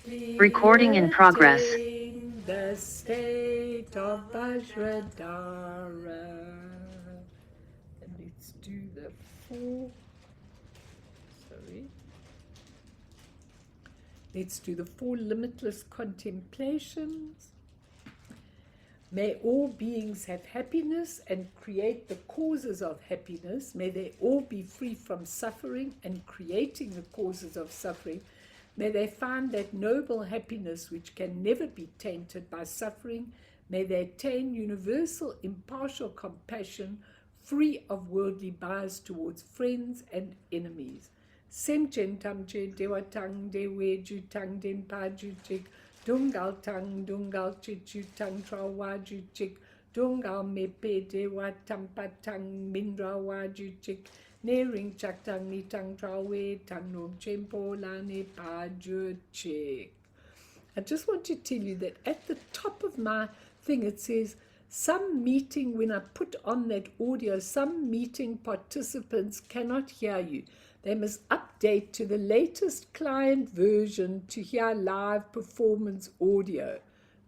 Recording in progress. The state of Vajradhara. And let's do the four. Sorry. Let's do the four limitless contemplations. May all beings have happiness and create the causes of happiness. May they all be free from suffering and creating the causes of suffering. May they find that noble happiness which can never be tainted by suffering. May they attain universal impartial compassion, free of worldly bias towards friends and enemies. Semchen tamche dewatang dewe jutang denpa juchik dungal tang dungal chichutang trawa juchik dungal mepe dewa tampatang mindrawa juchik nering chaktang nitang trawe tang nom chempo lane pa juchik. I just want to tell you that at the top of my thing it says some meeting, when I put on that audio, some meeting participants cannot hear you. They must update to the latest client version to hear live performance audio.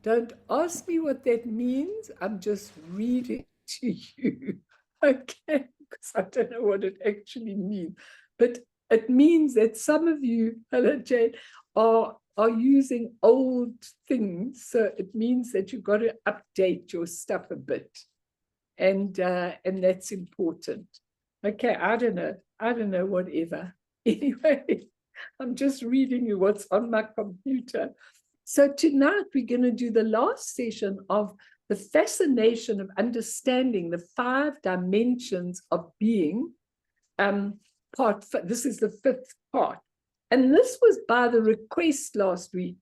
Don't ask me what that means. I'm just reading to you. Okay, because I don't know what it actually means. But it means that some of you, hello Jane, are using old things. So it means that you've got to update your stuff a bit. And that's important. Okay, I don't know, whatever. Anyway, I'm just reading you what's on my computer. So tonight we're going to do the last session of the fascination of understanding the 5 dimensions of being. This is the 5th part. And this was by the request last week,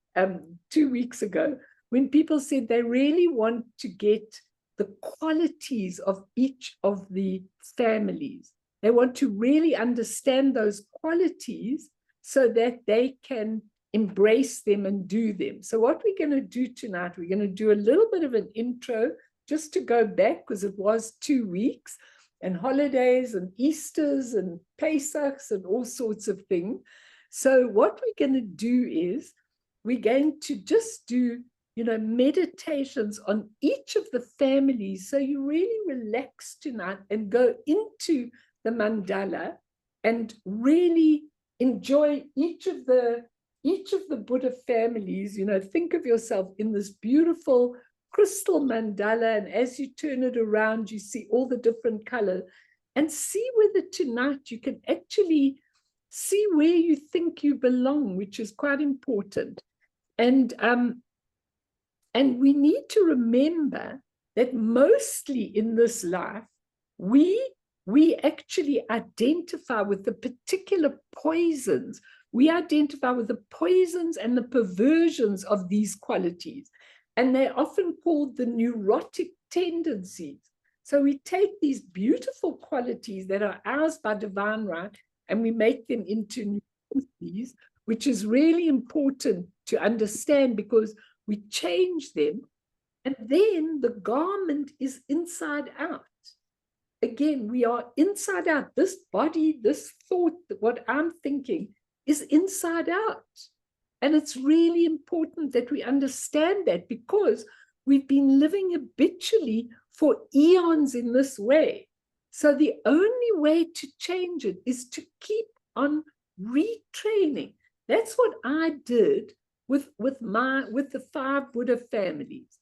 2 weeks ago, when people said they really want to get the qualities of each of the families. They want to really understand those qualities so that they can embrace them and do them. So what we're going to do tonight, we're going to do a little bit of an intro just to go back, because it was 2 weeks and holidays and Easters and Pesachs and all sorts of things. So what we're going to do is we're going to just do meditations on each of the families. So you really relax tonight and go into the mandala and really enjoy each of the Buddha families. Think of yourself in this beautiful crystal mandala, and as you turn it around, you see all the different colors, and see whether tonight you can actually see where you think you belong, which is quite important. And we need to remember that mostly in this life, we actually identify with the particular poisons. We identify with the poisons and the perversions of these qualities. And they're often called the neurotic tendencies. So we take these beautiful qualities that are ours by divine right, and we make them into neuroses, which is really important to understand, because we change them, and then the garment is inside out. Again, we are inside out. This body, this thought, what I'm thinking is inside out. And it's really important that we understand that, because we've been living habitually for eons in this way. So the only way to change it is to keep on retraining. That's what I did with the 5 Buddha families.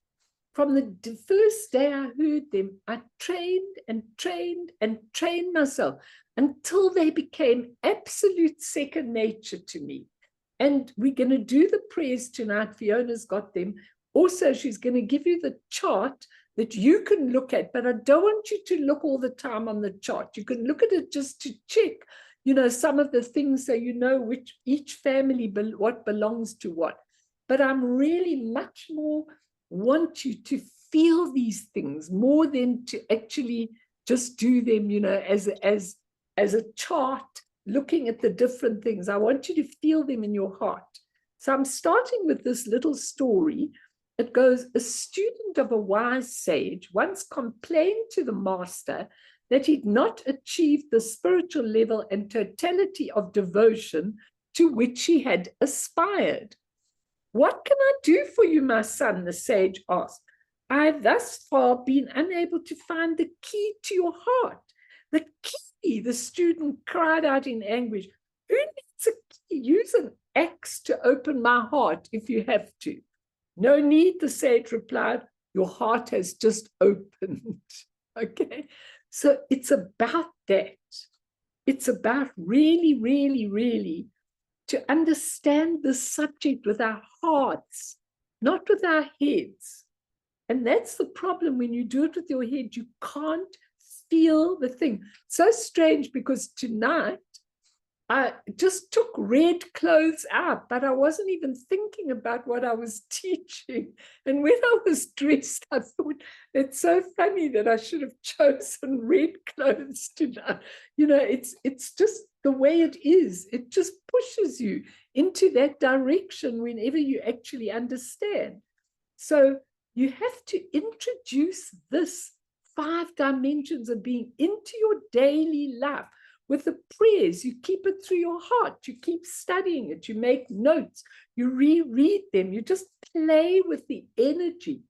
From the first day I heard them, I trained and trained and trained myself until they became absolute second nature to me. And we're going to do the prayers tonight. Fiona's got them. Also, she's going to give you the chart that you can look at, but I don't want you to look all the time on the chart. You can look at it just to check, some of the things, so which each family, what belongs to what. But I'm really much more want you to feel these things more than to actually just do them, as a chart, looking at the different things. I want you to feel them in your heart. So I'm starting with this little story. It goes, a student of a wise sage once complained to the master that he'd not achieved the spiritual level and totality of devotion to which he had aspired. What can I do for you, my son? The sage asked. I have thus far been unable to find the key to your heart. The key, the student cried out in anguish. Who needs a key? Use an axe to open my heart if you have to. No need, the sage replied. Your heart has just opened. Okay, so it's about that. It's about really, really, really to understand the subject with our hearts, not with our heads. And that's the problem. When you do it with your head, you can't feel the thing. So strange, because tonight I just took red clothes out, but I wasn't even thinking about what I was teaching. And when I was dressed, I thought, it's so funny that I should have chosen red clothes tonight. You know, it's just the way it is. It just pushes you into that direction whenever you actually understand. So you have to introduce this 5 dimensions of being into your daily life. With the prayers, you keep it through your heart. You keep studying it. You make notes. You reread them. You just play with the energy,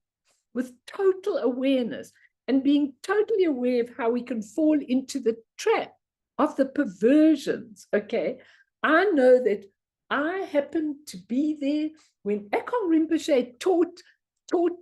with total awareness, and being totally aware of how we can fall into the trap of the perversions. Okay, I know that I happened to be there when Akon Rinpoche taught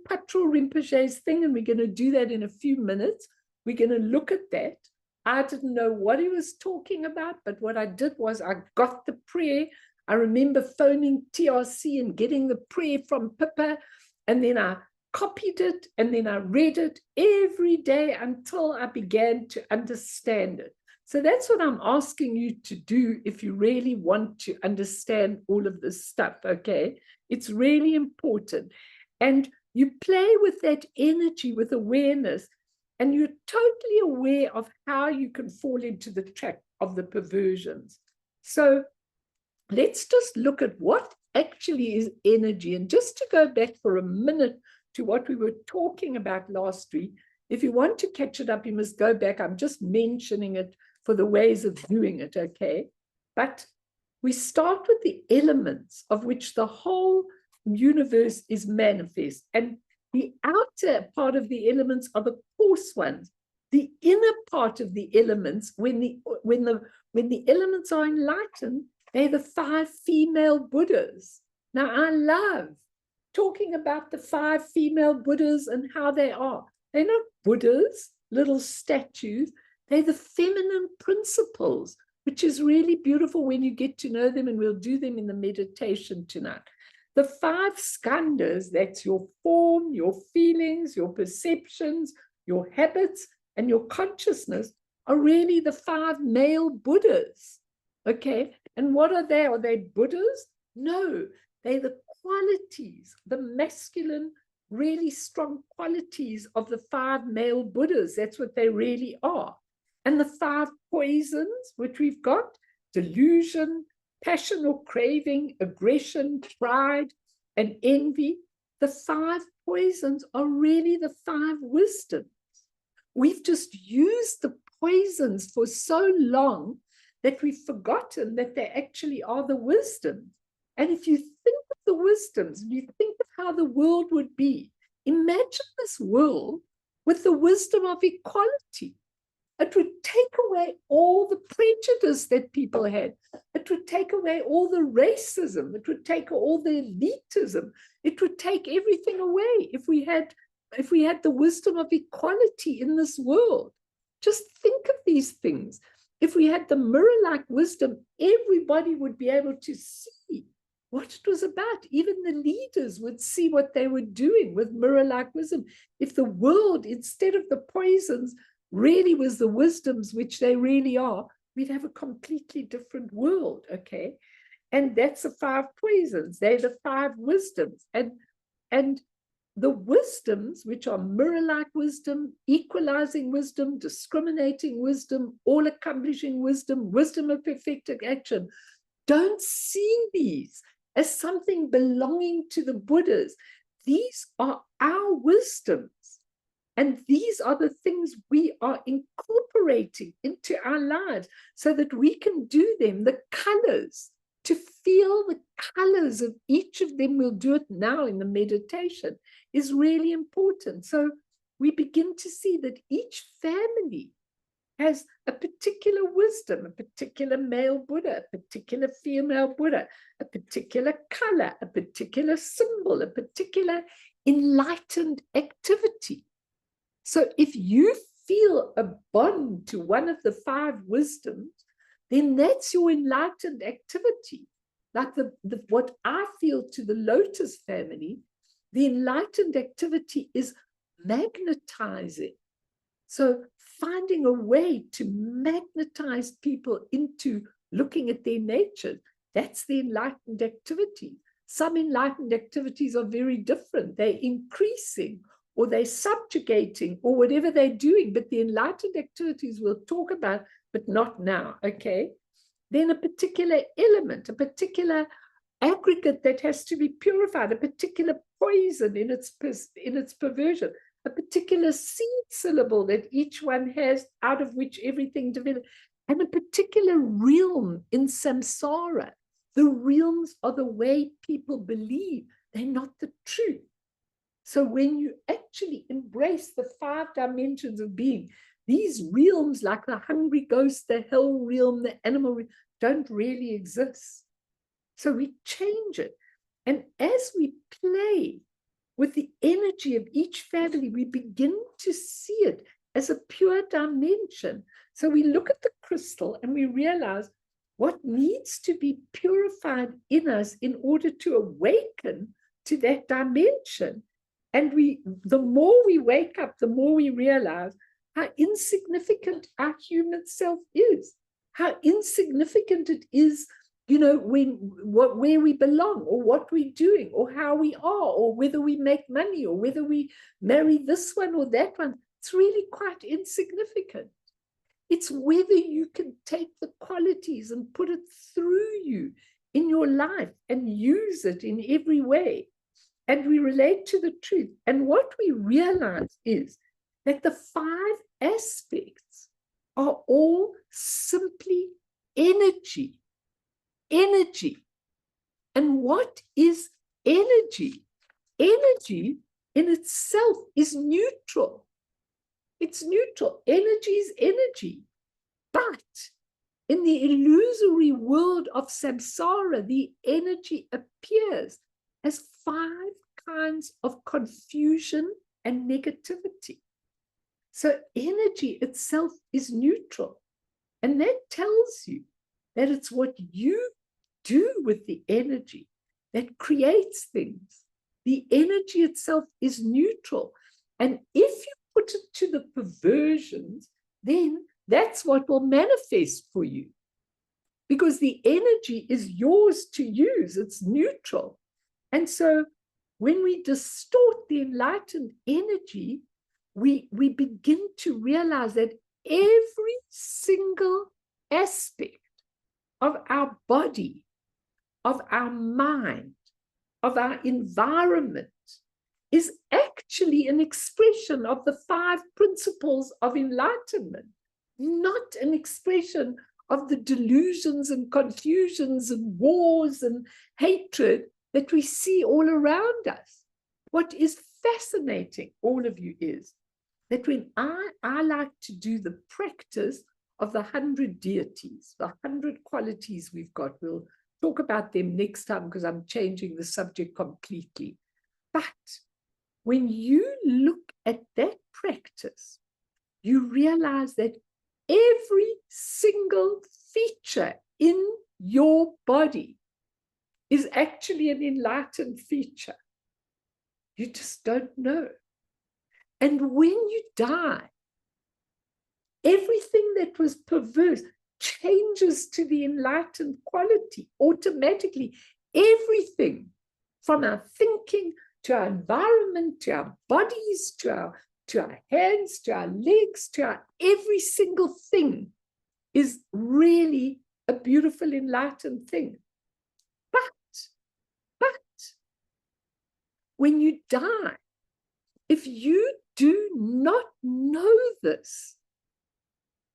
Patrul Rinpoche's thing, and we're going to do that in a few minutes. We're going to look at that. I didn't know what he was talking about, but what I did was I got the prayer. I remember phoning TRC and getting the prayer from Pippa, and then I copied it, and then I read it every day until I began to understand it. So that's what I'm asking you to do if you really want to understand all of this stuff, okay? It's really important. And you play with that energy, with awareness, and you're totally aware of how you can fall into the trap of the perversions. So let's just look at what actually is energy. And just to go back for a minute to what we were talking about last week, if you want to catch it up, you must go back. I'm just mentioning it for the ways of doing it, okay? But we start with the elements of which the whole universe is manifest. And the outer part of the elements are the coarse ones. The inner part of the elements, when the elements are enlightened, they're the 5 female Buddhas. Now, I love talking about the 5 female Buddhas and how they are. They're not Buddhas, little statues. They're the feminine principles, which is really beautiful when you get to know them, and we'll do them in the meditation tonight. The 5 skandhas, that's your form, your feelings, your perceptions, your habits, and your consciousness, are really the 5 male Buddhas. Okay, and what are they? Are they Buddhas? No, they're the qualities, the masculine, really strong qualities of the 5 male Buddhas. That's what they really are. And the 5 poisons, which we've got: delusion, passion or craving, aggression, pride, and envy. The 5 poisons are really the 5 wisdoms. We've just used the poisons for so long that we've forgotten that they actually are the wisdoms. And if you think of the wisdoms, you think of how the world would be. Imagine this world with the wisdom of equality. It would take away all the prejudice that people had. It would take away all the racism. It would take all the elitism. It would take everything away if we had the wisdom of equality in this world. Just think of these things. If we had the mirror-like wisdom, everybody would be able to see what it was about. Even the leaders would see what they were doing with mirror-like wisdom. If the world, instead of the poisons, really was the wisdoms, which they really are, we'd have a completely different world, okay? And that's the 5 poisons. They're the 5 wisdoms. And the wisdoms, which are mirror-like wisdom, equalizing wisdom, discriminating wisdom, all-accomplishing wisdom, wisdom of perfected action, don't see these as something belonging to the Buddhas. These are our wisdoms. And these are the things we are incorporating into our lives so that we can do them. The colors, to feel the colors of each of them, we'll do it now in the meditation, is really important. So we begin to see that each family has a particular wisdom, a particular male Buddha, a particular female Buddha, a particular color, a particular symbol, a particular enlightened activity. So if you feel a bond to one of the 5 wisdoms, then that's your enlightened activity. Like what I feel to the Lotus family, the enlightened activity is magnetizing. So finding a way to magnetize people into looking at their nature, that's the enlightened activity. Some enlightened activities are very different. They're increasing or they're subjugating or whatever they're doing, but the enlightened activities we'll talk about, but not now, okay? Then a particular element, a particular aggregate that has to be purified, a particular poison in its perversion, a particular seed syllable that each one has out of which everything develops, and a particular realm in samsara. The realms are the way people believe. They're not the truth. So when you actually embrace the 5 dimensions of being, these realms like the hungry ghost, the hell realm, the animal realm, don't really exist. So we change it. And as we play with the energy of each family, we begin to see it as a pure dimension. So we look at the crystal and we realize what needs to be purified in us in order to awaken to that dimension. And the more we wake up, the more we realize how insignificant our human self is, how insignificant it is, you know, where we belong or what we're doing or how we are or whether we make money or whether we marry this one or that one. It's really quite insignificant. It's whether you can take the qualities and put it through you in your life and use it in every way. And we relate to the truth. And what we realize is that the 5 aspects are all simply energy. Energy. And what is energy? Energy in itself is neutral. It's neutral. Energy is energy. But in the illusory world of samsara, the energy appears as 5 kinds of confusion and negativity. So energy itself is neutral. And that tells you that it's what you do with the energy that creates things. The energy itself is neutral. And if you put it to the perversions, then that's what will manifest for you. Because the energy is yours to use. It's neutral. And so when we distort the enlightened energy, we begin to realize that every single aspect of our body, of our mind, of our environment is actually an expression of the 5 principles of enlightenment, not an expression of the delusions and confusions and wars and hatred that we see all around us. What is fascinating, all of you, is that when I like to do the practice of the 100 deities, the 100 qualities we've got, we'll talk about them next time because I'm changing the subject completely. But when you look at that practice, you realize that every single feature in your body is actually an enlightened feature. You just don't know. And when you die, everything that was perverse changes to the enlightened quality automatically. Everything from our thinking to our environment, to our bodies, to our hands, to our legs, to our every single thing is really a beautiful enlightened thing. But when you die, if you do not know this,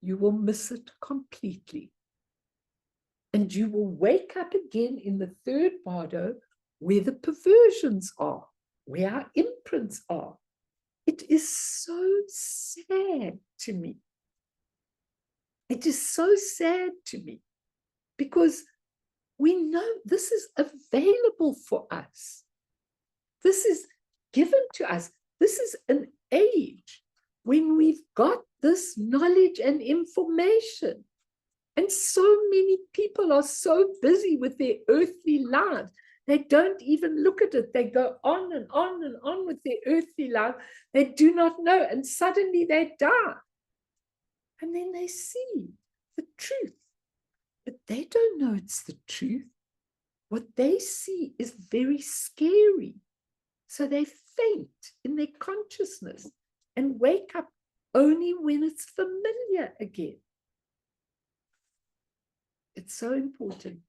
you will miss it completely. And you will wake up again in the third bardo where the perversions are, where our imprints are. It is so sad to me. It is so sad to me because we know this is available for us. This is given to us. This is an age when we've got this knowledge and information. And so many people are so busy with their earthly lives. They don't even look at it. They go on and on and on with their earthly life. They do not know. And suddenly they die. And then they see the truth. But they don't know it's the truth. What they see is very scary. So they faint in their consciousness and wake up only when it's familiar again. It's so important.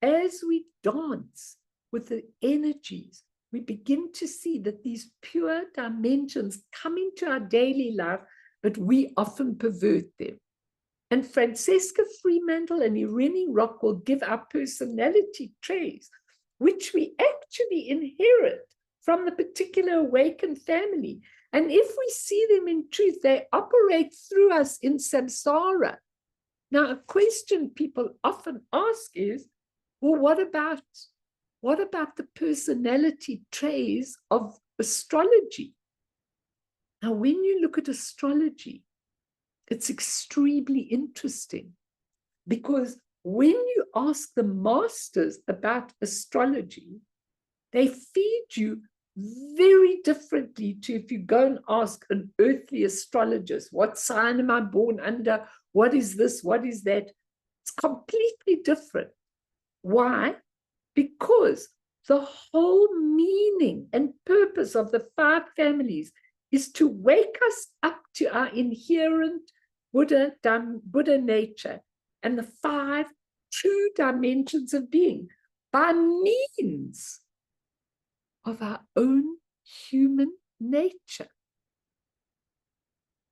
As we dance with the energies, we begin to see that these pure dimensions come into our daily life, but we often pervert them. And Francesca Fremantle and Irene Rock will give our personality traits, which we actually inherit from the particular awakened family. And if we see them in truth, they operate through us in samsara. Now, a question people often ask is, well, what about the personality traits of astrology? Now, when you look at astrology, it's extremely interesting because when you ask the masters about astrology, they feed you very differently to if you go and ask an earthly astrologist, what sign am I born under? What is this? What is that? It's completely different. Why? Because the whole meaning and purpose of the 5 families is to wake us up to our inherent Buddha nature and the 5 true dimensions of being by means of our own human nature.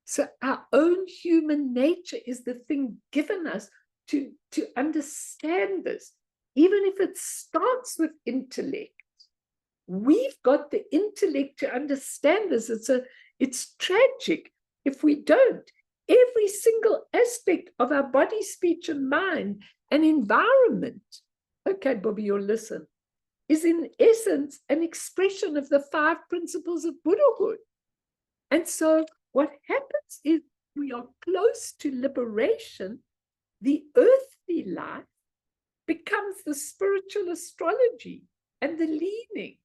So our own human nature is the thing given us to understand this. Even if it starts with intellect, we've got the intellect to understand this. It's tragic if we don't. Every single aspect of our body, speech, and mind and environment, okay, Bobby, you'll listen, is in essence an expression of the 5 principles of Buddhahood. And so what happens is we are close to liberation. The earthly life becomes the spiritual astrology and the leaning.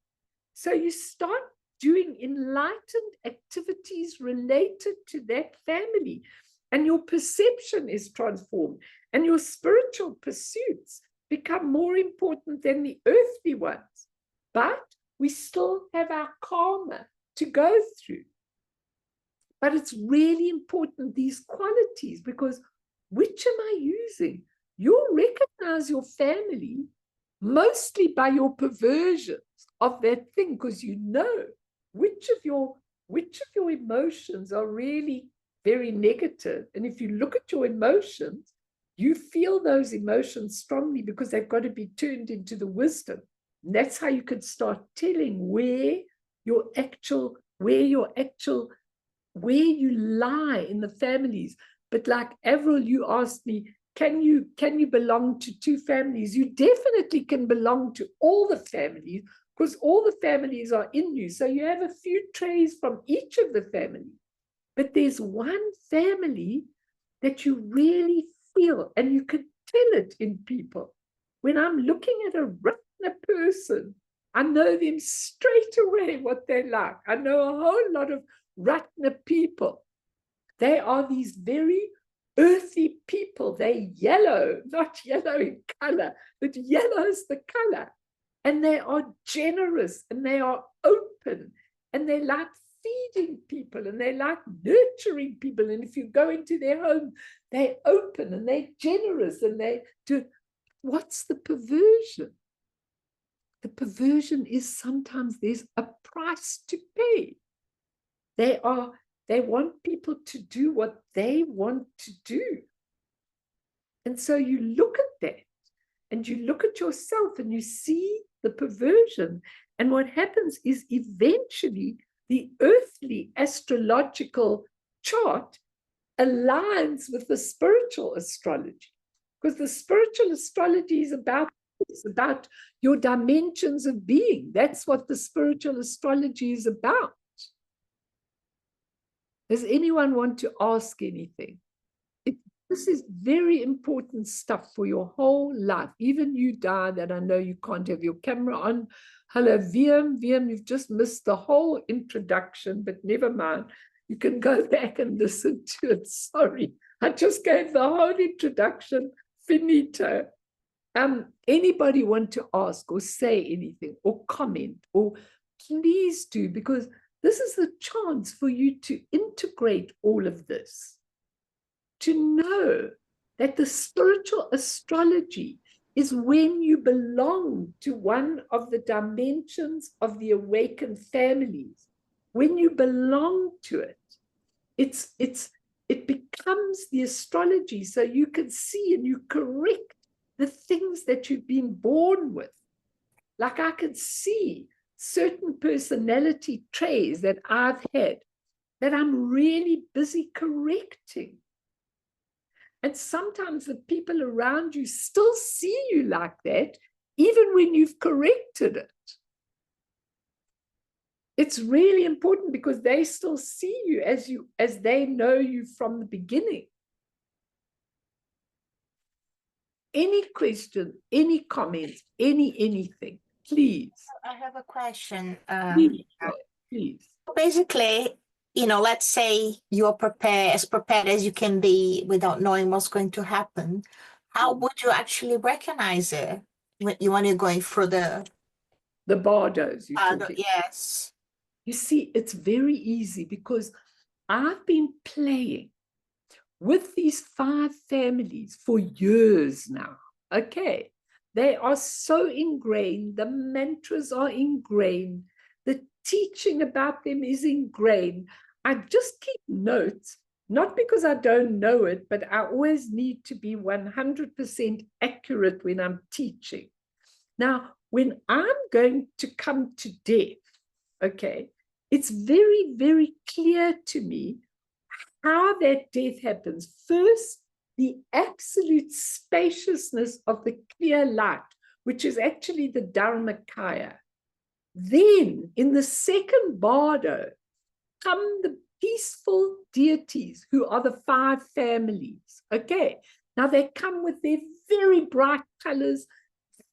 So you start doing enlightened activities related to that family, and your perception is transformed, and your spiritual pursuits become more important than the earthly ones. But we still have our karma to go through. But it's really important, these qualities, because which am I using? You'll recognize your family mostly by your perversions of that thing, because you know which of your emotions are really very negative. And if you look at your emotions, you feel those emotions strongly because they've got to be turned into the wisdom. And that's how you can start telling where you lie in the families. But like Avril, you asked me, can you belong to 2 families? You definitely can belong to all the families, because all the families are in you. So you have a few traits from each of the families. But there's one family that you really feel, and you can tell it in people. When I'm looking at a Ratna person, I know them straight away what they're like. I know a whole lot of Ratna people. They are these very earthy people. They're yellow, not yellow in color, but yellow is the color. And they are generous, and they are open, and they like feeding people, and they like nurturing people. And if you go into their home, they're open and they're generous, and they do. What's the perversion? The perversion is sometimes there's a price to pay. They want people to do what they want to do. And so you look at that and you look at yourself and you see the perversion. And what happens is eventually the earthly astrological chart aligns with the spiritual astrology, because the spiritual astrology is about your dimensions of being. That's what the spiritual astrology is about. Does anyone want to ask anything? This is very important stuff for your whole life. Even you, Di, that I know you can't have your camera on. Hello, VM. VM, you've just missed the whole introduction, but never mind. You can go back and listen to it. Sorry, I just gave the whole introduction. Finito. Anybody want to ask or say anything or comment, or please do, because this is the chance for you to integrate all of this, to know that the spiritual astrology is when you belong to one of the dimensions of the awakened families. When you belong to it, it becomes the astrology, so you can see and you correct the things that you've been born with. Like I can see certain personality traits that I've had that I'm really busy correcting. And sometimes the people around you still see you like that, even when you've corrected it. It's really important because they still see you as they know you from the beginning. Any question, any comments, anything, please. I have a question. Please. Basically, let's say you're as prepared as you can be without knowing what's going to happen. How would you actually recognize it when you're going through the bardos? Yes. You see, it's very easy because I've been playing with these 5 families for years now. Okay. They are so ingrained. The mantras are ingrained. The teaching about them is ingrained. I just keep notes, not because I don't know it, but I always need to be 100% accurate when I'm teaching. Now, when I'm going to come to death, okay, it's very, very clear to me how that death happens. First, the absolute spaciousness of the clear light, which is actually the Dharmakaya. Then, in the second bardo, come the peaceful deities, who are the 5 families. Okay, now they come with their very bright colors,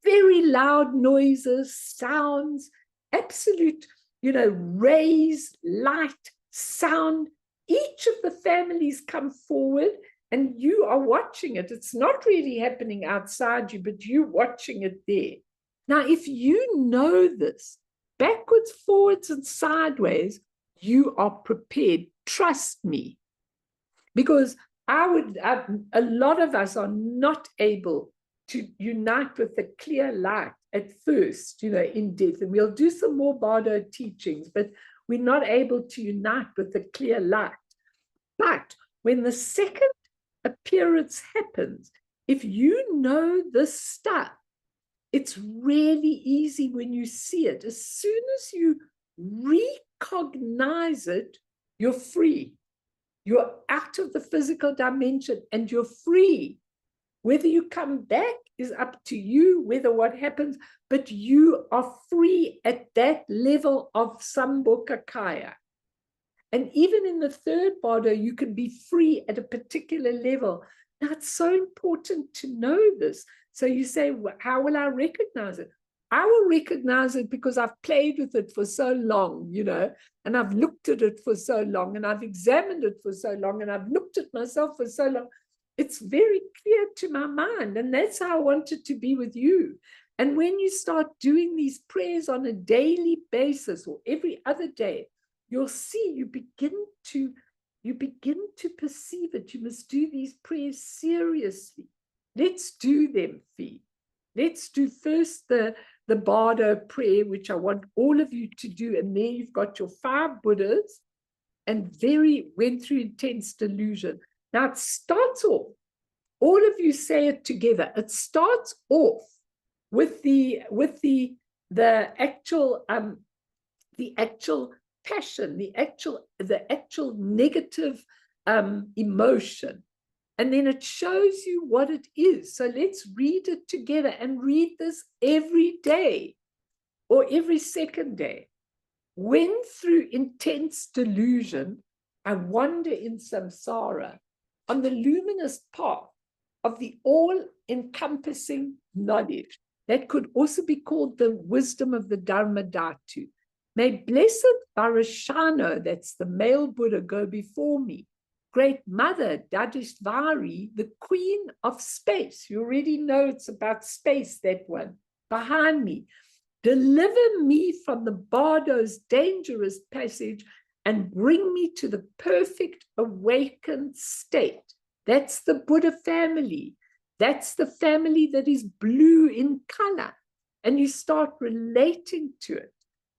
very loud noises, sounds, absolute, rays, light, sound. Each of the families come forward and you are watching it. It's not really happening outside you, but you're watching it there. Now, if you know this, backwards, forwards, and sideways, you are prepared. Trust me. Because a lot of us are not able to unite with the clear light at first, in death. And we'll do some more bardo teachings, but we're not able to unite with the clear light. But when the second appearance happens, if you know this stuff, it's really easy when you see it. As soon as you recognize it, you're free. You're out of the physical dimension and you're free. Whether you come back is up to you, whether what happens, but you are free at that level of Sambhokakaya. And even in the third bardo, you can be free at a particular level. Now, it's so important to know this. So you say, well, how will I recognize it? I will recognize it because I've played with it for so long, and I've looked at it for so long, and I've examined it for so long, and I've looked at myself for so long. It's very clear to my mind, and that's how I want it to be with you. And when you start doing these prayers on a daily basis or every other day, you'll see you begin to perceive it. You must do these prayers seriously. Let's do them, Fee. Let's do first the bardo prayer, which I want all of you to do. And there you've got your 5 Buddhas and went through intense delusion. Now it starts off All of you say it together. It starts off with the actual passion, the actual negative emotion. And then it shows you what it is. So let's read it together, and read this every day or every second day. When through intense delusion, I wander in samsara on the luminous path of the all-encompassing knowledge that could also be called the wisdom of the Dharma Dhatu. May blessed Varashano, that's the male Buddha, go before me. Great Mother Dadishvari, the Queen of Space. You already know it's about space, that one. Behind me. Deliver me from the bardo's dangerous passage and bring me to the perfect awakened state. That's the Buddha family. That's the family that is blue in color. And you start relating to it.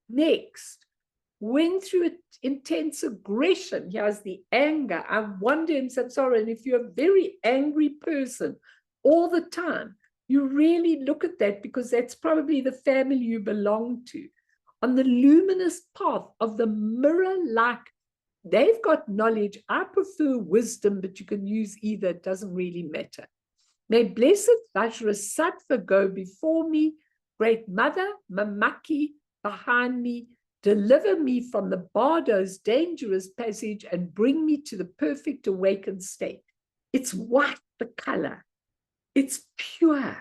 Next, when through intense aggression, here's the anger, I wonder in samsara. And if you're a very angry person all the time, you really look at that, because that's probably the family you belong to. On the luminous path of the mirror-like, they've got knowledge. I prefer wisdom, but you can use either. It doesn't really matter. May blessed Vajrasattva go before me. Great Mother Mamaki behind me. Deliver me from the bardo's dangerous passage and bring me to the perfect awakened state. It's white, the color. It's pure.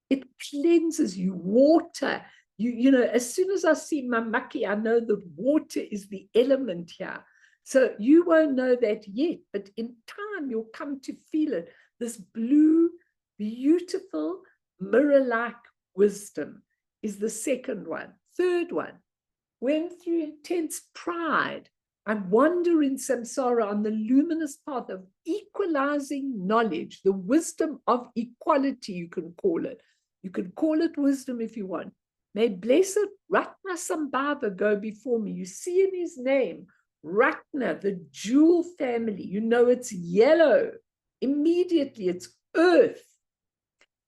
It cleanses you. Water. You know, as soon as I see Mamaki, I know that water is the element here. So you won't know that yet, but in time you'll come to feel it. This blue, beautiful, mirror-like wisdom is the second one. Third one, when through intense pride, I wander in samsara on the luminous path of equalizing knowledge, the wisdom of equality, you can call it. You can call it wisdom if you want. May blessed Ratna Sambhava go before me. You see in his name, Ratna, the jewel family. You know it's yellow. Immediately, it's earth.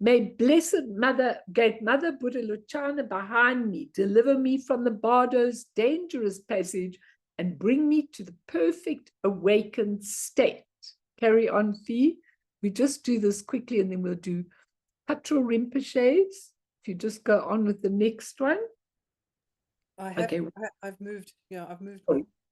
May blessed Mother, Great Mother Buddha Lochana behind me deliver me from the bardo's dangerous passage and bring me to the perfect awakened state. Carry on, Fee. We just do this quickly and then we'll do Patra Rinpoche's. If you just go on with the next one. I've moved. Yeah, I've moved.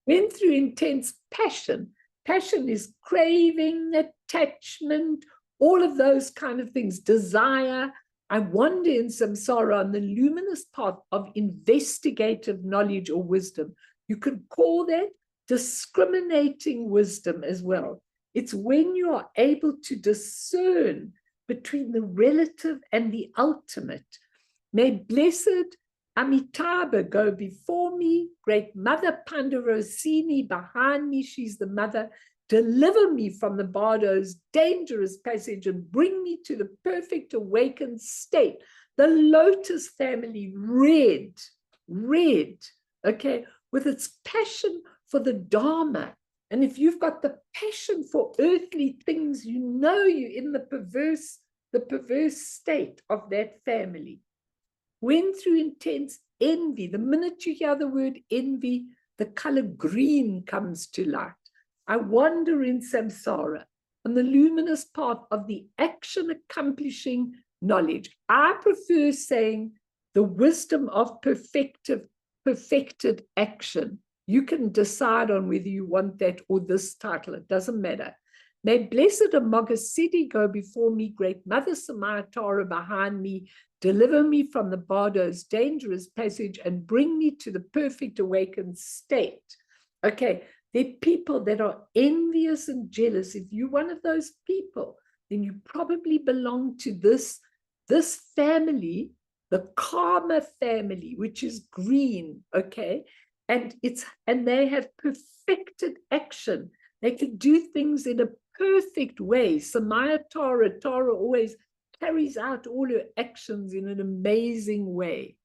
When through intense passion, passion is craving, attachment, all of those kind of things, desire. I wander in samsara on the luminous path of investigative knowledge or wisdom. You could call that discriminating wisdom as well. It's when you are able to discern between the relative and the ultimate. May blessed Amitabha go before me, Great Mother Pandarosini behind me, she's the mother, deliver me from the bardo's dangerous passage and bring me to the perfect awakened state. The Lotus family, red, okay, with its passion for the Dharma. And if you've got the passion for earthly things, you know you're in the perverse state of that family. When through intense envy, the minute you hear the word envy, the color green comes to light. I wander in samsara on the luminous path of the action accomplishing knowledge. I prefer saying the wisdom of perfected action. You can decide on whether you want that or this title. It doesn't matter. May blessed Amoghasiddhi go before me, Great Mother Samayatara behind me, deliver me from the bardo's dangerous passage and bring me to the perfect awakened state. Okay, there are people that are envious and jealous. If you're one of those people, then you probably belong to this family, the karma family, which is green, okay? And they have perfected action. They can do things in a perfect way. Samaya Tara always carries out all her actions in an amazing way.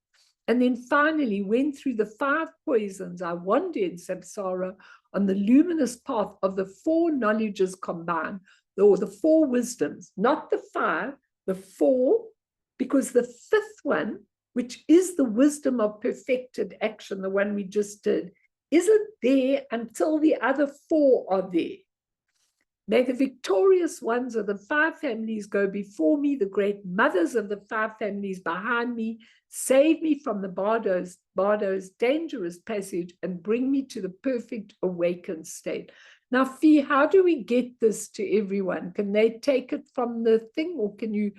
And then finally, when through the 5 poisons, I wander in samsara on the luminous path of the 4 knowledges combined, or the 4 wisdoms, not the 5, the 4, because the 5th one, which is the wisdom of perfected action, the one we just did, isn't there until the other 4 are there. May the victorious ones of the 5 families go before me, the great mothers of the 5 families behind me, save me from the bardo's dangerous passage and bring me to the perfect awakened state. Now, Fee, how do we get this to everyone? Can they take it from the thing, or can you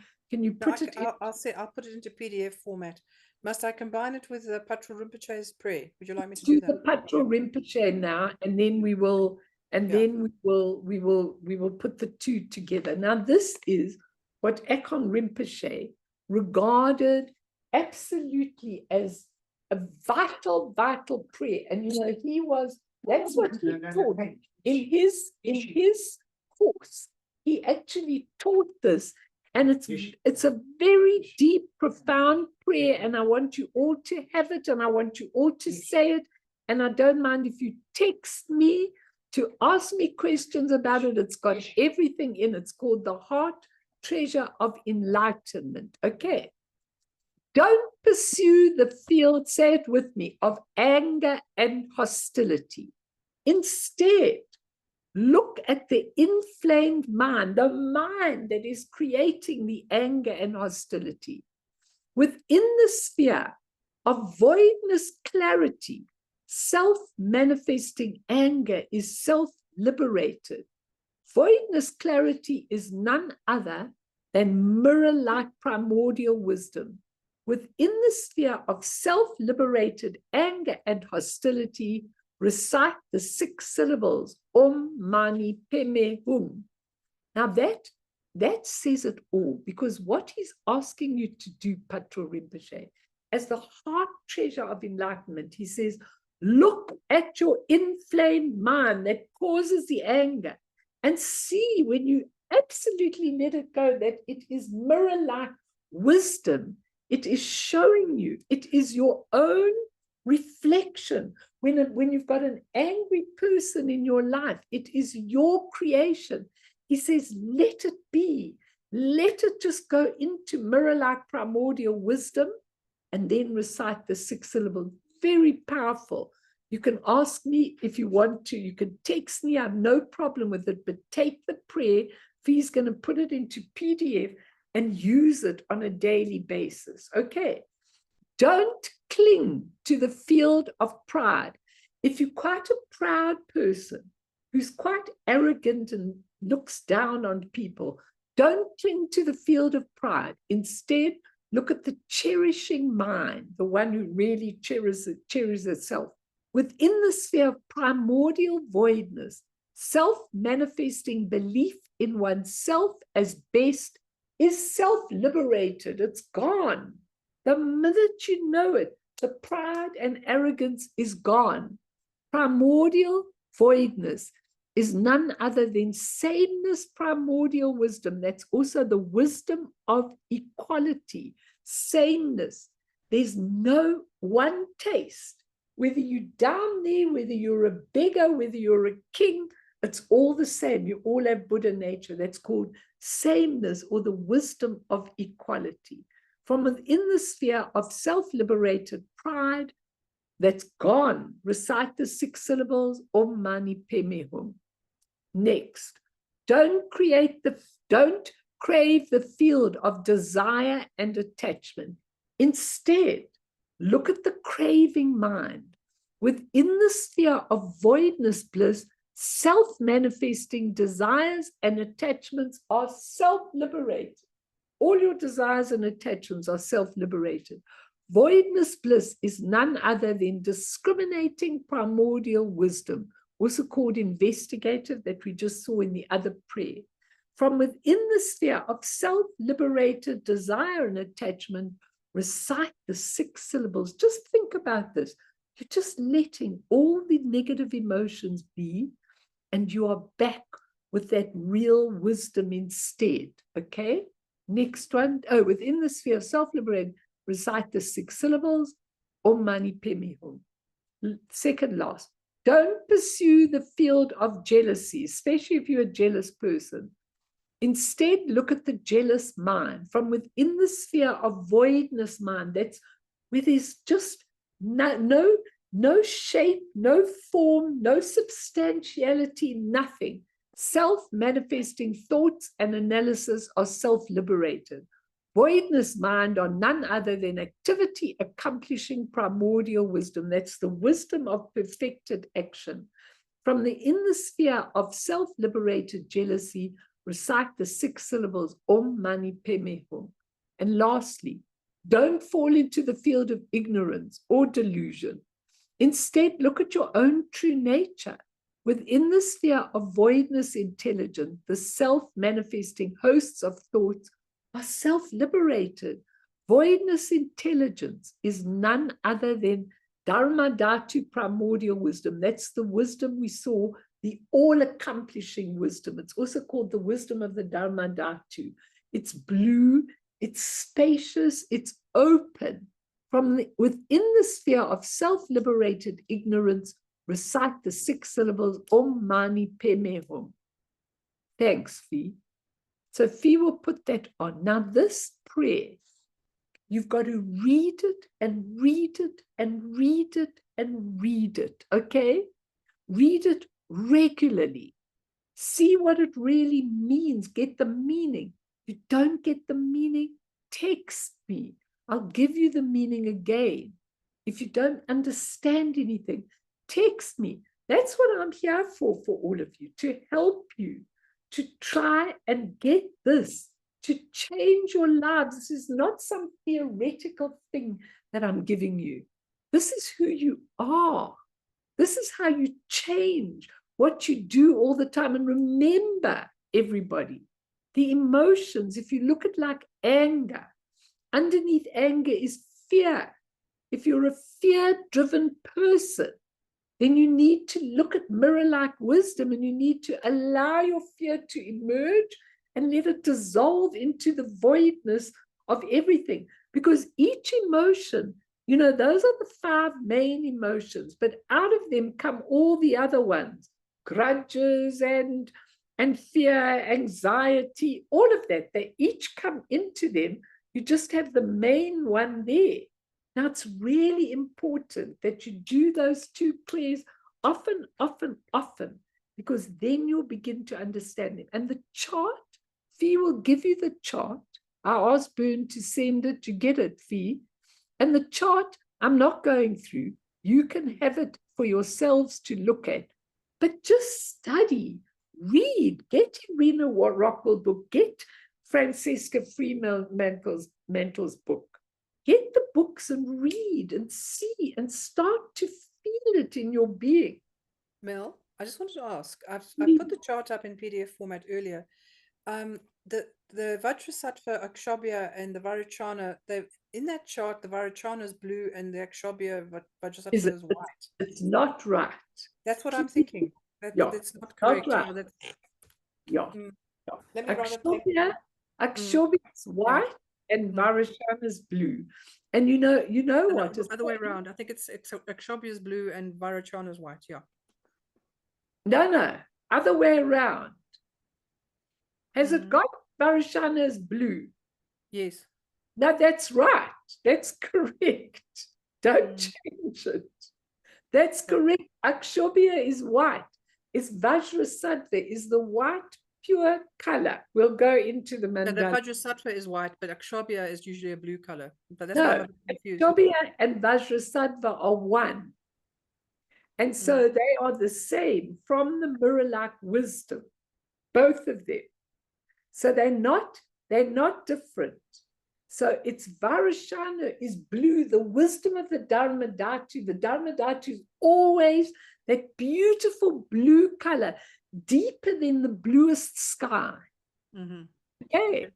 put it in? I'll put it into PDF format. Must I combine it with the Patra Rinpoche's prayer? Would you like me to do that? The Patra Rinpoche now, and then we will, then we will put the 2 together. Now, this is what Akon Rinpoche regarded absolutely as a vital prayer. And that's what he taught in his course. He actually taught this, and it's a very deep, profound prayer, and I want you all to have it, and I want you all to say it, and I don't mind if you text me to ask me questions about it. It's got everything in it. It's called the Heart Treasure of Enlightenment. Okay. Don't pursue the field, say it with me, of anger and hostility. Instead, look at the inflamed mind, the mind that is creating the anger and hostility. Within the sphere of voidness clarity, self-manifesting anger is self-liberated. Voidness clarity is none other than mirror-like primordial wisdom. Within the sphere of self-liberated anger and hostility, recite the 6 syllables, Om Mani Padme Hum. Now that says it all, because what he's asking you to do, Patra Rinpoche, as the heart treasure of enlightenment, he says, look at your inflamed mind that causes the anger and see, when you absolutely let it go, that it is mirror-like wisdom. It is showing you, it is your own reflection. When you've got an angry person in your life, it is your creation. He says, let it be. Let it just go into mirror-like primordial wisdom, and then recite the 6 syllables. Very powerful. You can ask me if you want to. You can text me. I have no problem with it, but take the prayer. He's going to put it into PDF and use it on a daily basis. Okay. Don't cling to the field of pride. If you're quite a proud person who's quite arrogant and looks down on people, don't cling to the field of pride. Instead, look at the cherishing mind, the one who really cherishes itself. Within the sphere of primordial voidness, self-manifesting belief in oneself as best is self-liberated. It's gone. The minute you know it, the pride and arrogance is gone. Primordial voidness is none other than sameness, primordial wisdom. That's also the wisdom of equality, sameness. There's no one taste. Whether you're down there, whether you're a beggar, whether you're a king, it's all the same. You all have Buddha nature. That's called sameness, or the wisdom of equality. From within the sphere of self-liberated pride, that's gone. Recite the 6 syllables, Om Mani Padme Hum. Next, don't crave the field of desire and attachment. Instead, look at the craving mind. Within the sphere of voidness bliss, self-manifesting desires and attachments are self-liberated. All your desires and attachments are self-liberated. Voidness bliss is none other than discriminating primordial wisdom, also called investigative, that we just saw in the other prayer. From within the sphere of self-liberated desire and attachment, recite the 6 syllables. Just think about this. You're just letting all the negative emotions be, and you are back with that real wisdom instead. Okay? Next one. Oh, within the sphere of self-liberated, recite the 6 syllables, Om Mani Padme Hum. Second last. Don't pursue the field of jealousy, especially if you're a jealous person. Instead, look at the jealous mind from within the sphere of voidness mind. That's where there's just no shape, no form, no substantiality, nothing. Self-manifesting thoughts and analysis are self-liberated. Voidness mind are none other than activity accomplishing primordial wisdom. That's the wisdom of perfected action. From in the sphere of self-liberated jealousy, recite the 6 syllables, Om Mani Padme Hum. And lastly, don't fall into the field of ignorance or delusion. Instead, look at your own true nature. Within the sphere of voidness intelligence, the self-manifesting hosts of thoughts are self-liberated. Voidness intelligence is none other than Dharma Dhatu primordial wisdom. That's the wisdom we saw, the all-accomplishing wisdom. It's also called the wisdom of the Dharma Dhatu. It's blue, it's spacious, it's open. Within the sphere of self-liberated ignorance, recite the 6 syllables, Om Mani Padme Hum. Thanks, Fee. So Fee will put that on. Now this prayer, you've got to read it and read it and read it and read it, okay? Read it regularly. See what it really means. Get the meaning. If you don't get the meaning, text me. I'll give you the meaning again. If you don't understand anything, text me. That's what I'm here for all of you, to help you, to try and get this, to change your lives. This is not some theoretical thing that I'm giving you. This is who you are. This is how you change what you do all the time. And remember, everybody, the emotions, if you look at like anger, underneath anger is fear. If you're a fear-driven person, then you need to look at mirror-like wisdom and you need to allow your fear to emerge and let it dissolve into the voidness of everything. Because each emotion, you know, those are the 5 main emotions, but out of them come all the other ones, grudges and fear, anxiety, all of that. They each come into them. You just have the main one there. Now, it's really important that you do those 2 prayers often, often, often, because then you'll begin to understand them. And the chart, Fee will give you the chart. I asked Bern to send it, to get it, Fee. And the chart, I'm not going through. You can have it for yourselves to look at. But just study, read, get Irina Rockwell book, get Francesca Freemantle's book. Get the books and read and see and start to feel it in your being. Mel, I just wanted to ask, I put the chart up in PDF format earlier. The Vajrasattva, Akshobhya, and the Vairochana, in that chart, the Vairochana is blue and the Akshobhya Vajrasattva is white. It's not right. That's what I'm thinking. That's not correct. Not right. Let me Akshobhya is white and Vairochana is blue. And you know what? No, other way around. I think it's Akshobhya is blue and Vairochana is white. Yeah. No, other way around. Has it got Vairochana is blue? Yes. No, that's right. That's correct. Don't change it. That's correct. Akshobhya is white. It's Vajrasattva is the white pure color. We'll go into the mandala. No, the Vajrasattva is white, but Akshobhya is usually a blue color. But that's why I'm confused. Akshobhya and Vajrasattva are one. And so they are the same from the mirror-like wisdom, both of them. So they're not different. So it's Vairochana is blue, the wisdom of the Dharma Dhatu. The Dharma Dhatu is always that beautiful blue color, deeper than the bluest sky. Okay.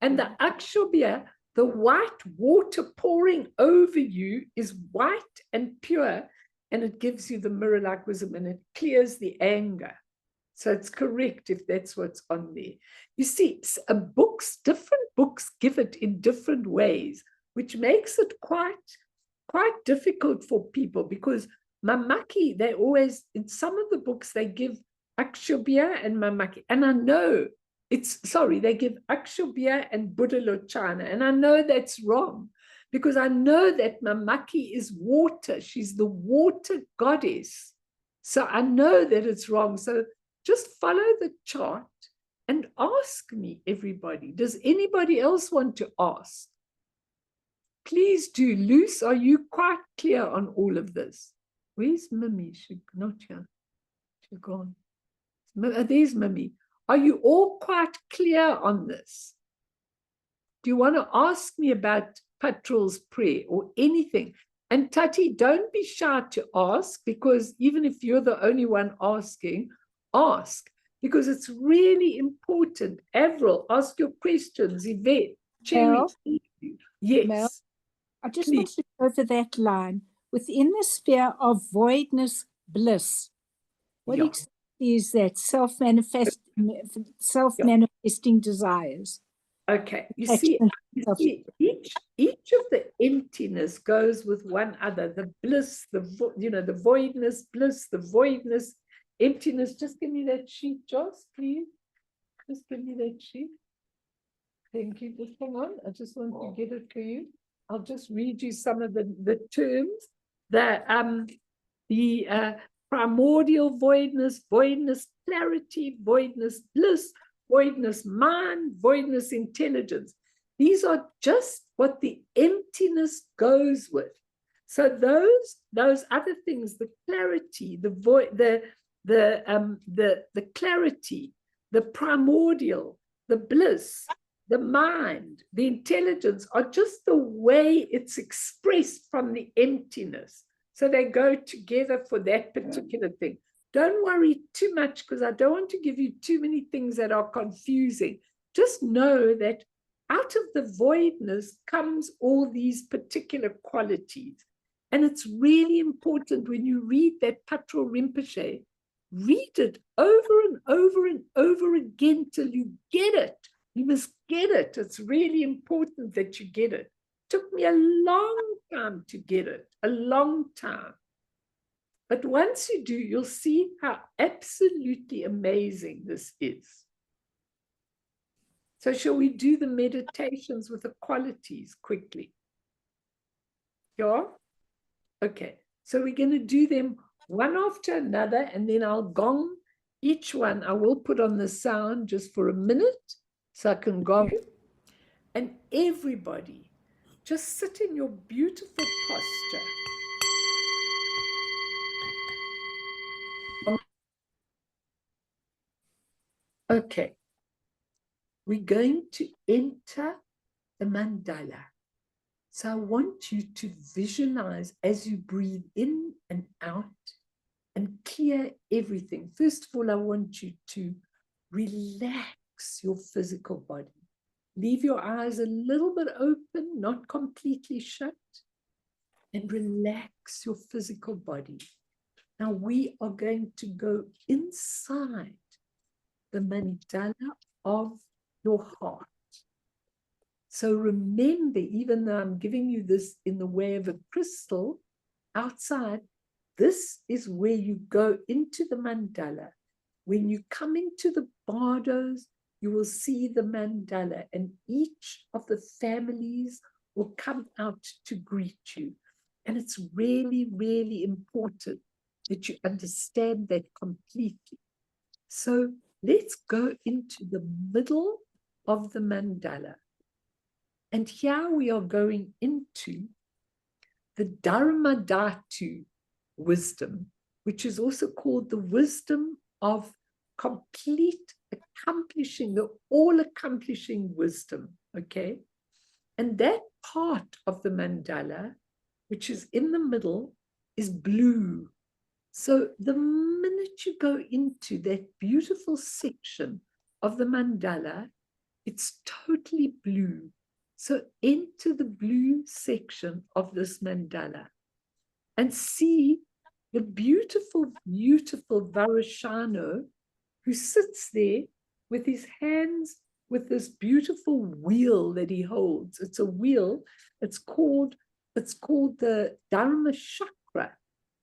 And the Akshobhya, the white water pouring over you, is white and pure, and it gives you the mirror-like wisdom, and it clears the anger. So it's correct if that's what's on there. You see, different books give it in different ways, which makes it quite difficult for people, because Mamaki, they always, in some of the books, they give Akshobhya and Mamaki. And I know they give Akshobhya and Buddha Lochana. And I know that's wrong because I know that Mamaki is water. She's the water goddess. So I know that it's wrong. So just follow the chart and ask me, everybody. Does anybody else want to ask? Please do. Luce, are you quite clear on all of this? Where's Mimi? She's not here. She's gone. There's Mimi. Are you all quite clear on this? Do you want to ask me about Patrol's prayer or anything? And Tati, don't be shy to ask, because even if you're the only one asking, ask, because it's really important. Avril, ask your questions. Yvette, Cherry. Mel? Yes. Mel? I just Please. want to go over that line. Within the sphere of voidness, bliss, what Yeah. exactly is that? Self-manifesting desires. Okay, you see, each of the emptiness goes with one other. The bliss, the voidness, bliss, the voidness, emptiness. Just give me that sheet, Joss, please. Just give me that sheet. Thank you. Just hang on. I just want to get it for you. I'll just read you some of the terms. The primordial voidness, voidness clarity, voidness bliss, voidness mind, voidness intelligence. These are just what the emptiness goes with. So those other things, the clarity, the void, the clarity, the primordial, the bliss, the mind, the intelligence are just the way it's expressed from the emptiness. So they go together for that particular thing. Don't worry too much, because I don't want to give you too many things that are confusing. Just know that out of the voidness comes all these particular qualities. And it's really important when you read that Patrol Rinpoche, read it over and over and over again till you get it. You must get it. It's really important that you get it. Took me a long time to get it, a long time. But once you do, you'll see how absolutely amazing this is. So shall we do the meditations with the qualities quickly? Yeah? Okay. So we're going to do them one after another, and then I'll gong each one. I will put on the sound just for a minute so I can gong. And everybody, just sit in your beautiful posture. Okay. We're going to enter the mandala. So I want you to visualize as you breathe in and out and clear everything. First of all, I want you to relax your physical body. Leave your eyes a little bit open, not completely shut, and relax your physical body. Now we are going to go inside the mandala of your heart. So remember, even though I'm giving you this in the way of a crystal outside, this is where you go into the mandala. When you come into the bardos, you will see the mandala, and each of the families will come out to greet you. And it's really, really important that you understand that completely. So let's go into the middle of the mandala. And here we are going into the Dharma Dhatu wisdom, which is also called the wisdom of complete accomplishing, the all-accomplishing wisdom, okay? And that part of the mandala, which is in the middle, is blue. So the minute you go into that beautiful section of the mandala, it's totally blue. So enter the blue section of this mandala and see the beautiful, beautiful Varashano who sits there with his hands with this beautiful wheel that he holds. It's a wheel. It's called the Dharma chakra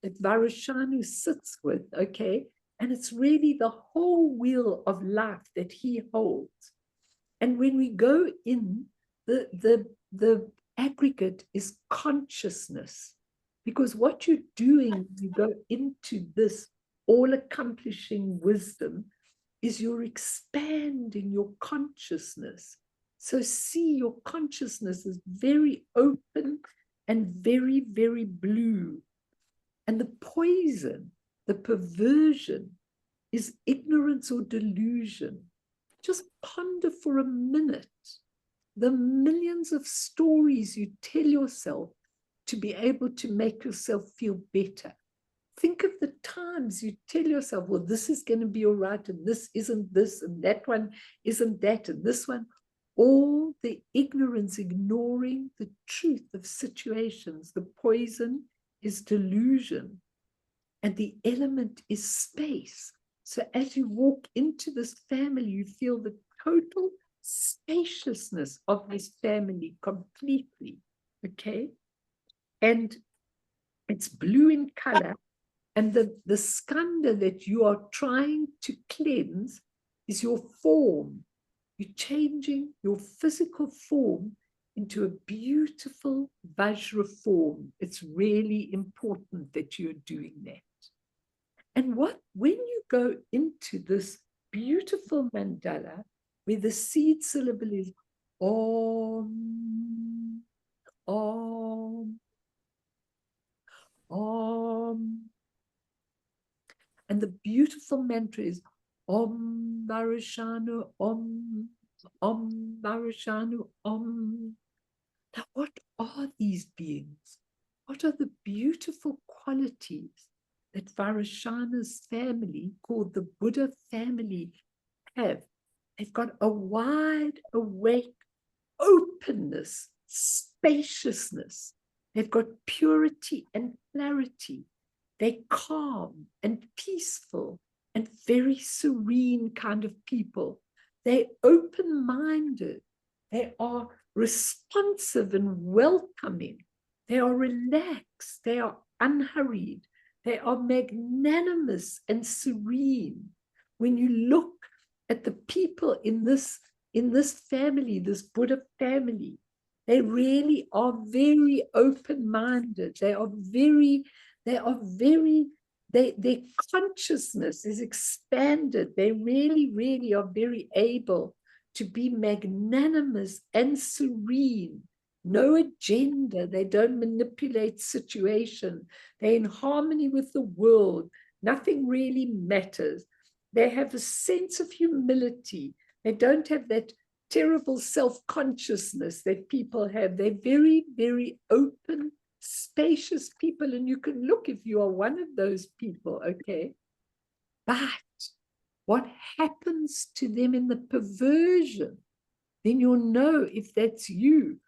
that Varashanu sits with, okay? And it's really the whole wheel of life that he holds. And when we go in, the aggregate is consciousness. Because what you're doing when you go into this all-accomplishing wisdom is you're expanding your consciousness. So see your consciousness is very open and very, very blue. And the poison, the perversion, is ignorance or delusion. Just ponder for a minute the millions of stories you tell yourself to be able to make yourself feel better. Think of the times you tell yourself, well, this is going to be all right, and this isn't this, and that one isn't that, and this one. All the ignorance, ignoring the truth of situations. The poison is delusion, and the element is space. So as you walk into this family, you feel the total spaciousness of this family completely, okay? And it's blue in color, and the skanda that you are trying to cleanse is your form. You're changing your physical form into a beautiful Vajra form. It's really important that you're doing that. And when you go into this beautiful mandala, where the seed syllable is Om, Om, Om, and the beautiful mantra is Om Varashanu, Om, Om Varashanu, Om. Now, what are these beings? What are the beautiful qualities that Varashana's family, called the Buddha family, have? They've got a wide awake openness, spaciousness. They've got purity and clarity. They're calm and peaceful and very serene kind of people. They're open-minded. They are responsive and welcoming. They are relaxed. They are unhurried. They are magnanimous and serene. When you look at the people in this family, this Buddha family, they really are very open-minded. Their consciousness is expanded. They really, really are very able to be magnanimous and serene. No agenda. They don't manipulate situation. They're in harmony with the world. Nothing really matters. They have a sense of humility. They don't have that terrible self-consciousness that people have. They're very, very open, spacious people, and you can look if you are one of those people, okay? But what happens to them in the perversion, then you'll know if that's you.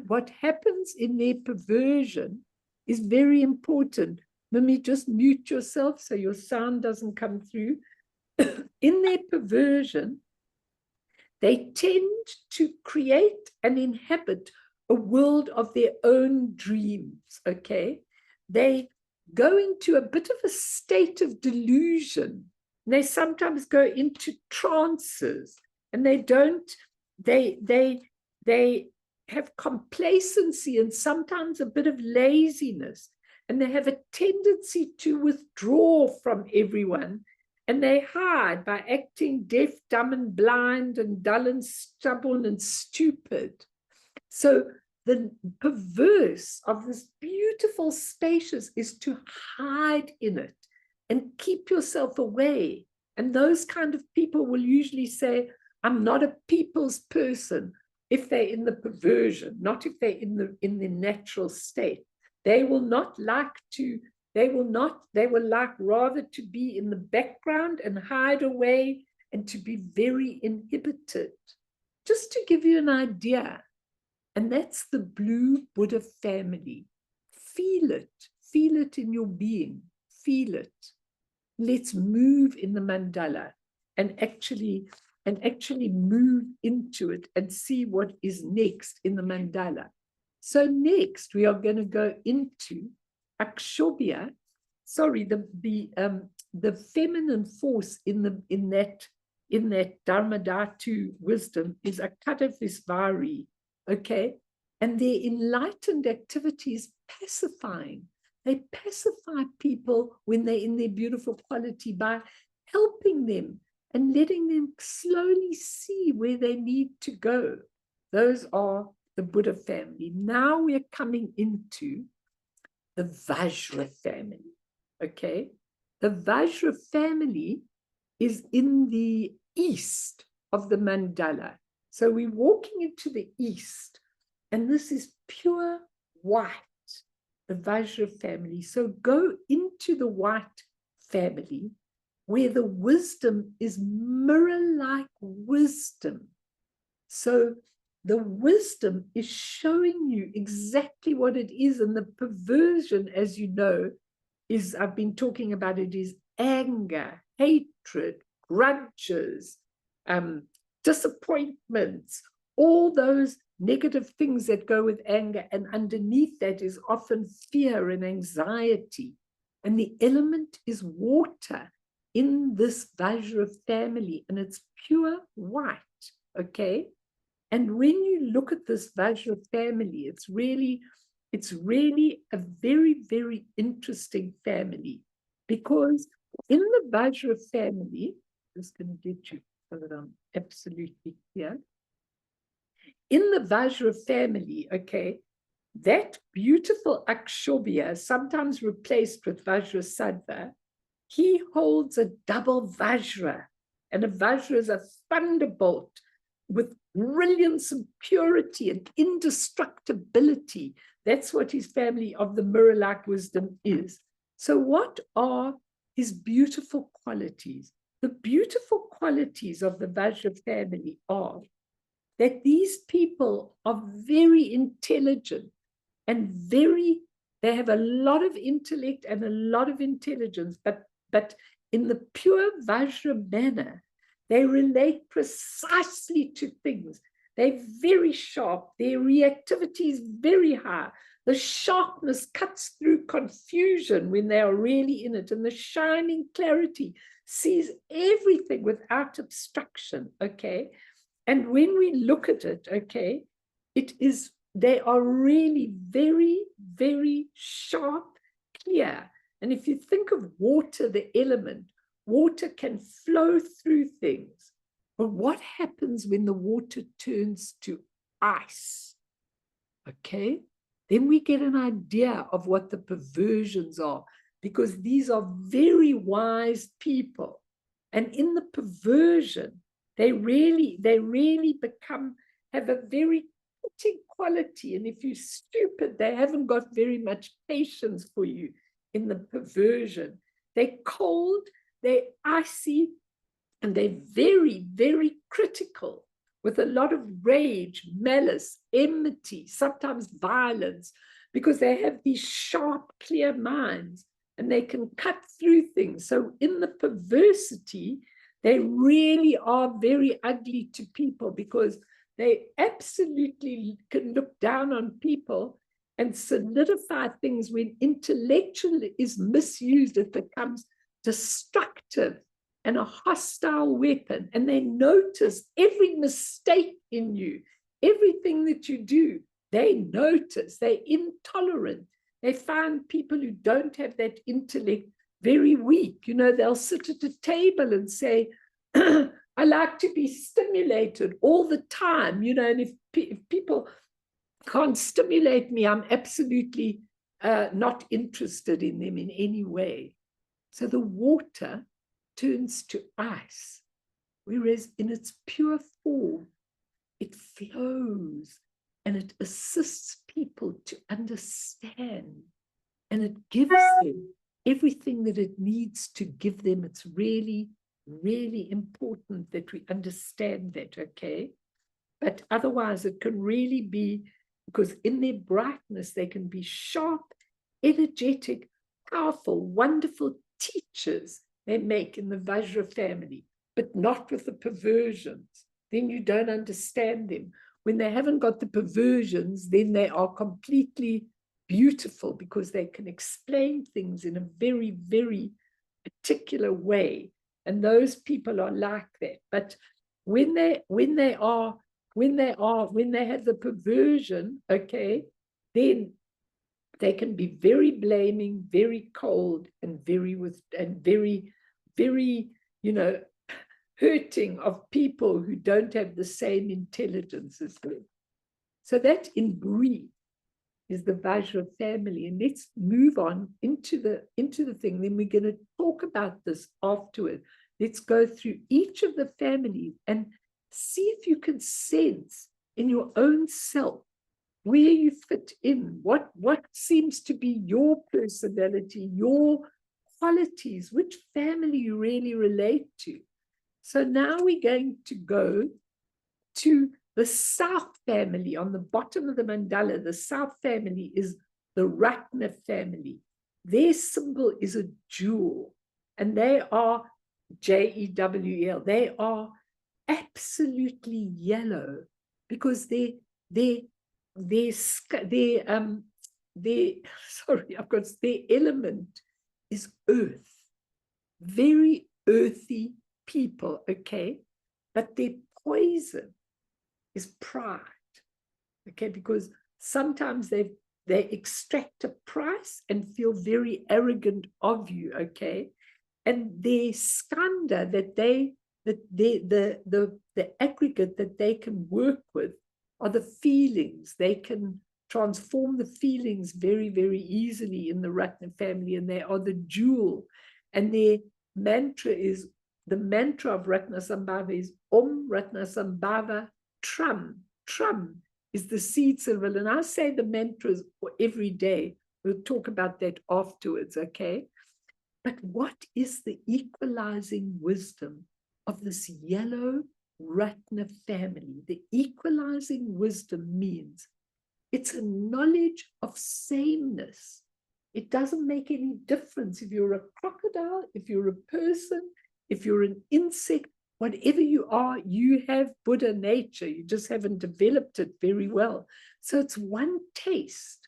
What happens in their perversion is very important. Mimi, just mute yourself so your sound doesn't come through. In their perversion, they tend to create and inhabit a world of their own dreams, okay? They go into a bit of a state of delusion. And they sometimes go into trances, and they have complacency and sometimes a bit of laziness, and they have a tendency to withdraw from everyone, and they hide by acting deaf, dumb, and blind, and dull, and stubborn, and stupid. So the perverse of this beautiful spacious is to hide in it and keep yourself away. And those kind of people will usually say, I'm not a people's person, if they're in the perversion, not if they're in the natural state. They will not like to, they will like rather to be in the background and hide away and to be very inhibited. Just to give you an idea. And that's the blue Buddha family. Feel it in your being, feel it. Let's move in the mandala and actually move into it and see what is next in the mandala. So next we are going to go into Akshobhya, sorry, the feminine force in that Dharmadhatu wisdom is a Kadavisvari, okay? And their enlightened activity is pacifying. They pacify people when they're in their beautiful quality by helping them and letting them slowly see where they need to go. Those are the Buddha family. Now we're coming into the Vajra family, okay? The Vajra family is in the east of the mandala. So we're walking into the east, and this is pure white, the Vajra family. So go into the white family, where the wisdom is mirror-like wisdom. So the wisdom is showing you exactly what it is, and the perversion, as you know, is, I've been talking about it, is anger, hatred, grudges, disappointments, all those negative things that go with anger, and underneath that is often fear and anxiety. And the element is water in this Vajra family, and it's pure white, okay? And when you look at this Vajra family, it's really a very, very interesting family, because in the Vajra family, I'm just going to get you so that I'm absolutely clear. In the Vajra family, okay, that beautiful Akshobhya, sometimes replaced with Vajrasattva, he holds a double Vajra, and a Vajra is a thunderbolt with brilliance and purity and indestructibility. That's what his family of the mirror-like wisdom is. So what are his beautiful qualities? The beautiful qualities of the Vajra family are that these people are very intelligent and they have a lot of intellect and a lot of intelligence, but in the pure Vajra manner, they relate precisely to things. They're very sharp. Their reactivity is very high. The sharpness cuts through confusion when they are really in it, and the shining clarity sees everything without obstruction, okay? And when we look at it, okay, they are really very, very sharp, clear. And if you think of water, the element, water can flow through things. But what happens when the water turns to ice? Okay, then we get an idea of what the perversions are, because these are very wise people. And in the perversion, they really have a very cutting quality. And if you're stupid, they haven't got very much patience for you in the perversion. They're cold, they're icy, and they're very, very critical, with a lot of rage, malice, enmity, sometimes violence, because they have these sharp, clear minds, and they can cut through things. So in the perversity, they really are very ugly to people, because they absolutely can look down on people and solidify things. When intellectual is misused, it becomes destructive and a hostile weapon. And they notice every mistake in you, everything that you do, they notice. They're intolerant. They find people who don't have that intellect very weak. You know, they'll sit at a table and say, I like to be stimulated all the time, you know, and if people can't stimulate me, I'm absolutely not interested in them in any way. So the water turns to ice, whereas in its pure form, it flows and it assists people to understand, and it gives them everything that it needs to give them. It's really, really important that we understand that, okay? But otherwise, it can really be, because in their brightness, they can be sharp, energetic, powerful, wonderful teachers they make in the Vajra family, but not with the perversions. Then you don't understand them. When they haven't got the perversions, then they are completely beautiful because they can explain things in a very, very particular way. And those people are like that. But when they have the perversion, okay, then they can be very blaming, very cold, and very, hurting of people who don't have the same intelligence as them. So that in brief is the Vajra family. And let's move on into the thing. Then we're going to talk about this afterward. Let's go through each of the families and see if you can sense in your own self where you fit in, what seems to be your personality, your qualities, which family you really relate to. So now we're going to go to the South family on the bottom of the mandala. The South family is the Ratna family. Their symbol is a jewel, and they are JEWL. They are absolutely yellow because their element is earth, very earthy people, okay? But their poison is pride, okay? Because sometimes they extract a price and feel very arrogant of you, okay? And their skanda, the aggregate that they can work with are the feelings. They can transform the feelings very, very easily in the Ratna family, and they are the jewel. And their mantra is, the mantra of Ratnasambhava is Om Ratnasambhava Tram. Tram is the seed symbol. And I say the mantras for every day. We'll talk about that afterwards, okay? But what is the equalizing wisdom of this yellow Ratna family? The equalizing wisdom means it's a knowledge of sameness. It doesn't make any difference if you're a crocodile, if you're a person, if you're an insect, whatever you are, you have Buddha nature. You just haven't developed it very well. So it's one taste.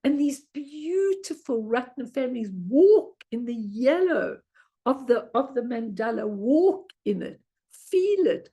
And these beautiful Ratna families walk in the yellow of the mandala, walk in it, feel it.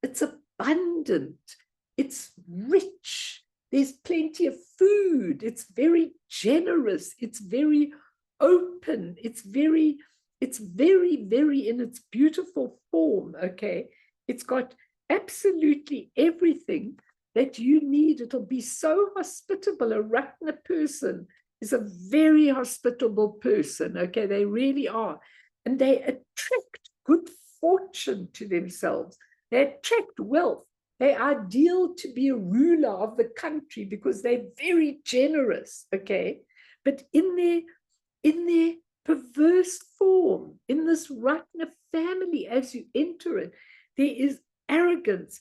It's abundant. It's rich. There's plenty of food. It's very generous. It's very open. It's very, very in its beautiful form, okay? It's got absolutely everything that you need. It'll be so hospitable. A Ratna person is a very hospitable person, okay? They really are. And they attract good fortune to themselves. They attract wealth. They're ideal to be a ruler of the country because they're very generous, okay? But in their perverse form, in this Ratna family, as you enter it, there is arrogance,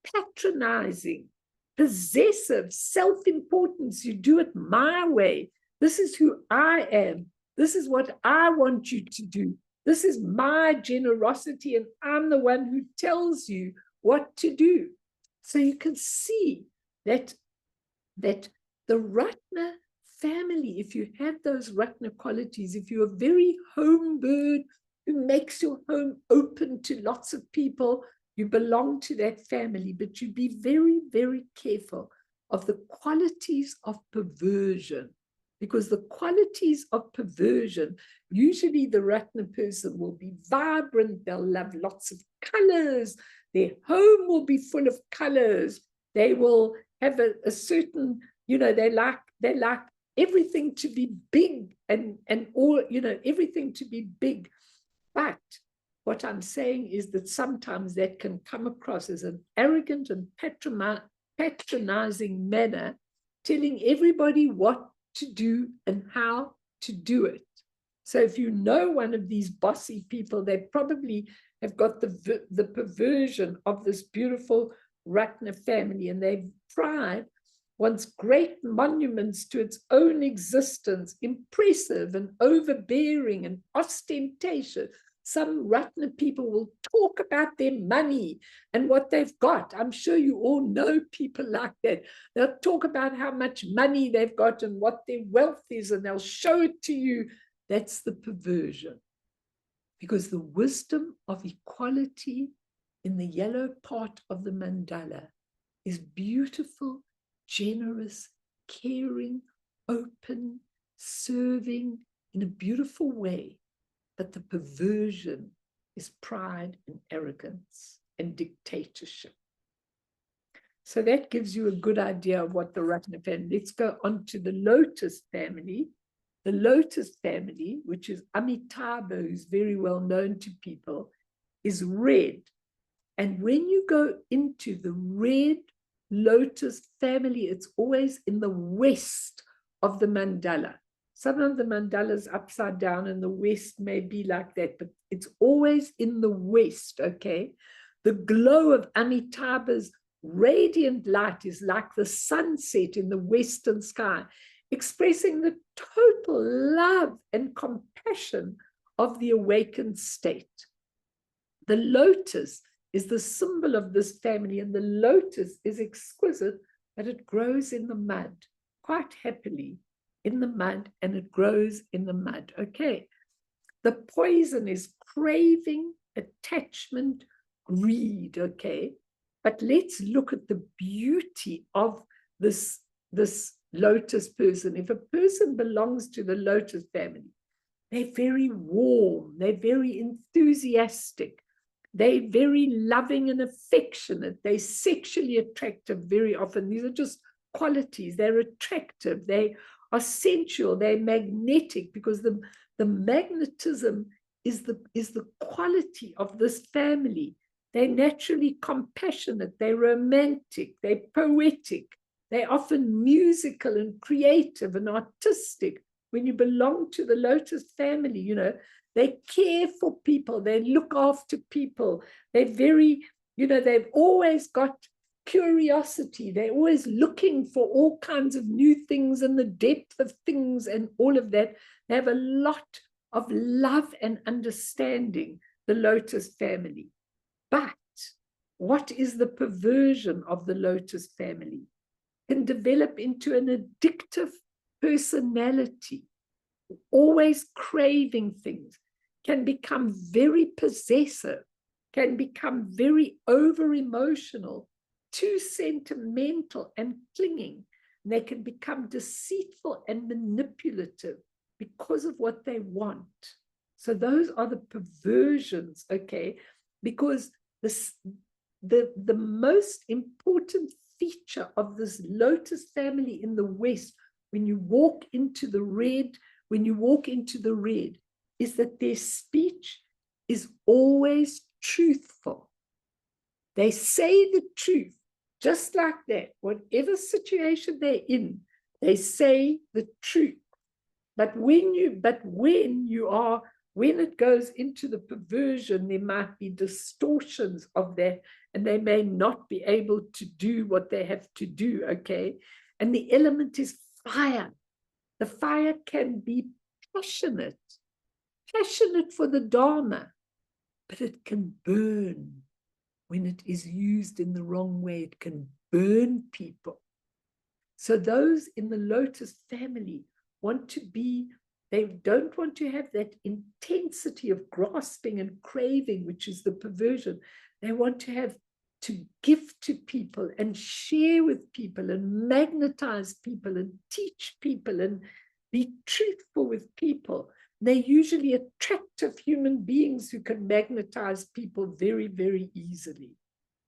patronizing, possessive, self-importance. You do it my way. This is who I am. This is what I want you to do. This is my generosity, and I'm the one who tells you what to do. So you can see that the Ratna family, if you have those Ratna qualities, if you're a very home bird who makes your home open to lots of people, you belong to that family. But you be very, very careful of the qualities of perversion, because the qualities of perversion, usually the Ratna person will be vibrant, they'll love lots of colors, their home will be full of colors, they will have a certain, they like everything to be big and all, everything to be big. But what I'm saying is that sometimes that can come across as an arrogant and patronizing manner, telling everybody what to do and how to do it. So if you know one of these bossy people, they probably have got the perversion of this beautiful Ratna family, and they've pride wants great monuments to its own existence, impressive and overbearing and ostentatious, Some Ratna people will talk about their money and what they've got. I'm sure you all know people like that. They'll talk about how much money they've got and what their wealth is, and they'll show it to you. That's the perversion. Because the wisdom of equality in the yellow part of the mandala is beautiful, generous, caring, open, serving in a beautiful way. But the perversion is pride and arrogance and dictatorship. So that gives you a good idea of what the Ratna family. Let's go on to the Lotus family. The Lotus family, which is Amitabha, who's very well known to people, is red. And when you go into the red Lotus family, it's always in the west of the mandala. Some of the mandalas upside down in the west may be like that, but it's always in the west, okay? The glow of Amitabha's radiant light is like the sunset in the western sky, expressing the total love and compassion of the awakened state. The lotus is the symbol of this family, and the lotus is exquisite, but it grows in the mud, quite happily in the mud, and it grows in the mud. Okay, the poison is craving, attachment, greed. Okay, but let's look at the beauty of this lotus person. If a person belongs to the lotus family, they're very warm, they're very enthusiastic, they're very loving and affectionate, they're sexually attractive very often. These are just qualities. They're attractive, they are sensual, they're magnetic, because the magnetism is the quality of this family. They're naturally compassionate, they're romantic, they're poetic, they're often musical and creative and artistic. When you belong to the Lotus family, you know, they care for people, they look after people, they're very, you know, they've always got curiosity, they're always looking for all kinds of new things and the depth of things and all of that. They have a lot of love and understanding, the Lotus family. But what is the perversion of the Lotus family? Can develop into an addictive personality, always craving things, can become very possessive, can become very over-emotional, too sentimental and clinging. And they can become deceitful and manipulative because of what they want. So those are the perversions, okay? Because the most important feature of this Lotus family in the West, when you walk into the red, is that their speech is always truthful. They say the truth, just like that. Whatever situation they're in, they say the truth. But when it goes into the perversion, there might be distortions of that, and they may not be able to do what they have to do, okay? And the element is fire. The fire can be passionate for the Dharma, but it can burn. When it is used in the wrong way, it can burn people. So those in the Lotus family they don't want to have that intensity of grasping and craving, which is the perversion. They want to give to people and share with people and magnetize people and teach people and be truthful with people. They're usually attractive human beings who can magnetize people very, very easily.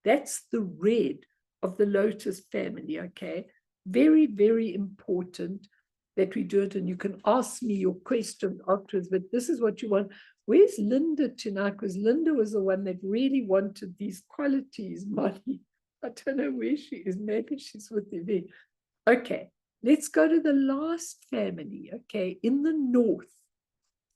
That's the red of the Lotus family, okay? Very, very important that we do it. And you can ask me your question afterwards, but this is what you want. Where's Linda tonight? Because Linda was the one that really wanted these qualities, Molly. I don't know where she is. Maybe she's with me. Okay, let's go to the last family, okay, in the north,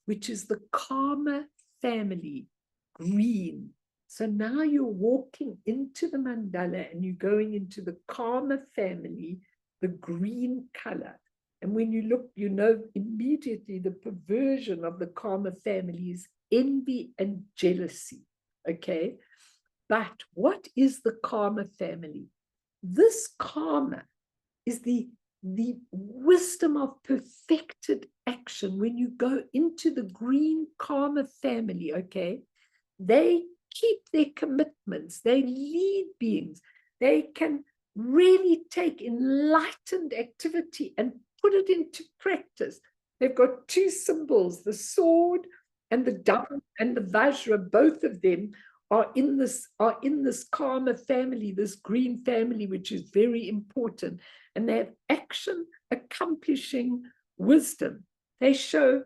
which is the Karma family, green. So now you're walking into the mandala and you're going into the Karma family, the green color. And when you look, you know immediately the perversion of the karma family is envy and jealousy. Okay. But what is the karma family? This karma is the wisdom of perfected action. When you go into the green karma family, okay, they keep their commitments, they lead beings, they can really take enlightened activity and put it into practice. They've got two symbols, the sword and the dam and the vajra, both of them are in this karma family, this green family, which is very important. And they have action accomplishing wisdom. They show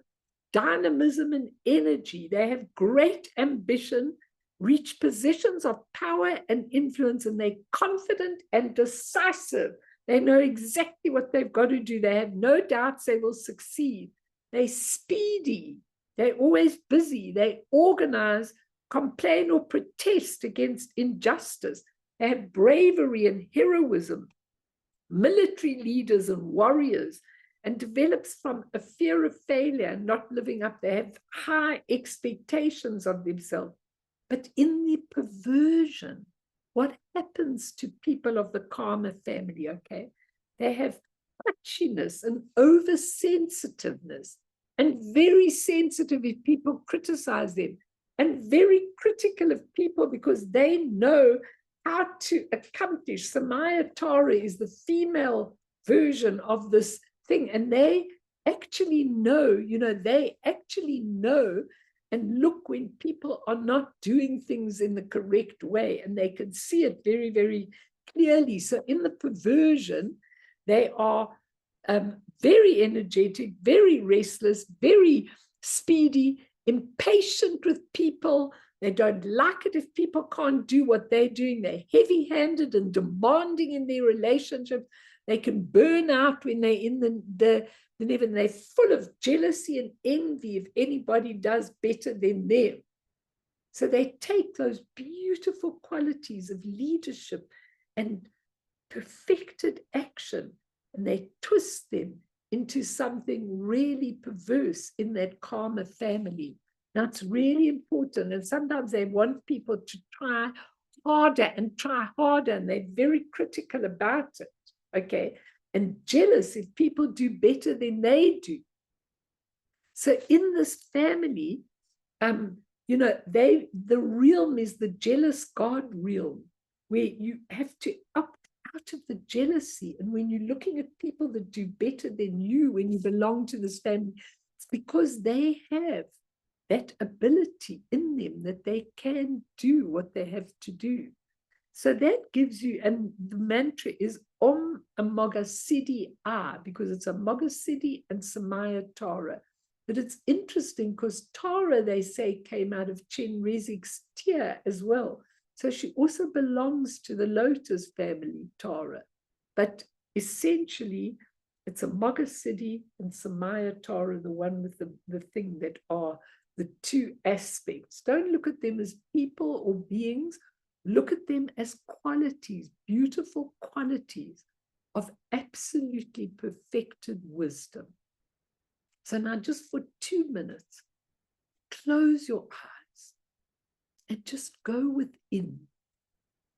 dynamism and energy. They have great ambition, reach positions of power and influence, and they're confident and decisive. They know exactly what they've got to do. They have no doubts they will succeed. They're speedy. They're always busy. They organize, complain, or protest against injustice. They have bravery and heroism, military leaders and warriors, and develops from a fear of failure and not living up. They have high expectations of themselves. But in the perversion, what happens to people of the karma family, okay? They have touchiness and oversensitiveness, and very sensitive if people criticize them, and very critical of people because they know how to accomplish. Samaya Tara is the female version of this thing, and they actually know, they actually know and look when people are not doing things in the correct way, and they can see it very, very clearly. So in the perversion, they are very energetic, very restless, very speedy, impatient with people. They don't like it if people can't do what they're doing. They're heavy-handed and demanding in their relationships. They can burn out when they're in the and they're full of jealousy and envy if anybody does better than them. So they take those beautiful qualities of leadership and perfected action, and they twist them into something really perverse in that karma family. Now, it's really important, and sometimes they want people to try harder, and they're very critical about it, okay? And jealous if people do better than they do. So in this family, the realm is the jealous God realm, where you have to opt out of the jealousy. And when you're looking at people that do better than you, when you belong to this family, it's because they have that ability in them that they can do what they have to do. So that gives you, and the mantra is Om Amogasiddhi A, because it's Amogasiddhi and Samaya Tara. But it's interesting because Tara, they say, came out of Chen Rezik's tear as well. So she also belongs to the Lotus family, Tara. But essentially, it's Amogasiddhi and Samaya Tara, the one with the thing that are the two aspects. Don't look at them as people or beings. Look at them as qualities, beautiful qualities of absolutely perfected wisdom. So now just for 2 minutes, close your eyes and just go within,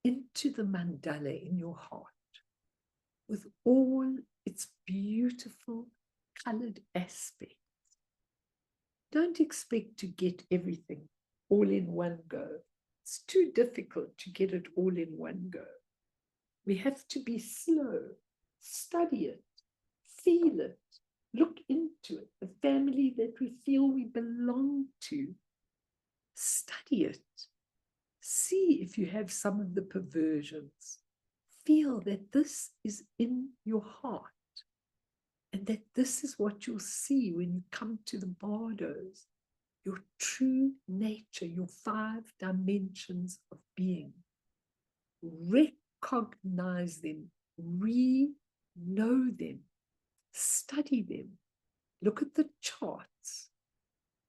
into the mandala in your heart with all its beautiful colored aspects. Don't expect to get everything all in one go. It's too difficult to get it all in one go. We have to be slow, study it, feel it, look into it, the family that we feel we belong to. Study it. See if you have some of the perversions. Feel that this is in your heart, and that this is what you'll see when you come to the bardos. Your true nature, your 5 dimensions of being. Recognize them, know them, study them. Look at the charts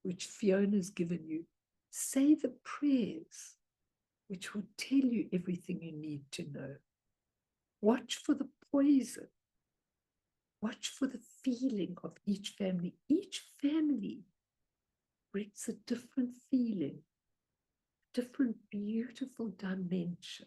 which Fiona's given you. Say the prayers which will tell you everything you need to know. Watch for the poison. watch for the feeling of each family. Each family brings a different feeling, different beautiful dimension.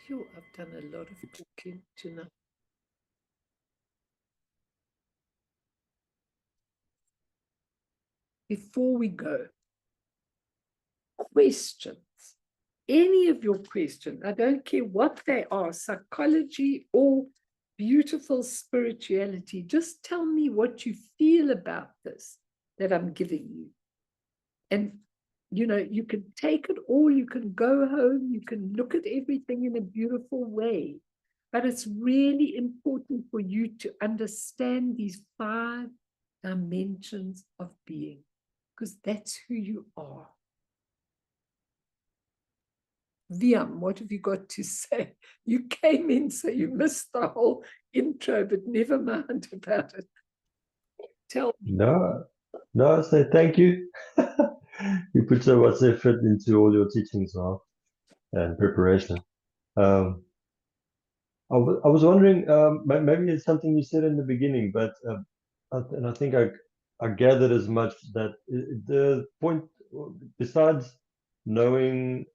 Phew, I've done a lot of talking tonight. Before we go, questions. Any of your questions, I don't care what they are, psychology or beautiful spirituality, just tell me what you feel about this that I'm giving you. And, you know, you can take it all, you can go home, you can look at everything in a beautiful way. But it's really important for you to understand these 5 dimensions of being, because that's who you are. Viam, what have you got to say? You came in, so you missed the whole intro, but never mind about it. Tell me. No, I say thank you. You put so much effort into all your teachings now and preparation. I was wondering, maybe it's something you said in the beginning, but and I think I gathered as much that the point, besides knowing,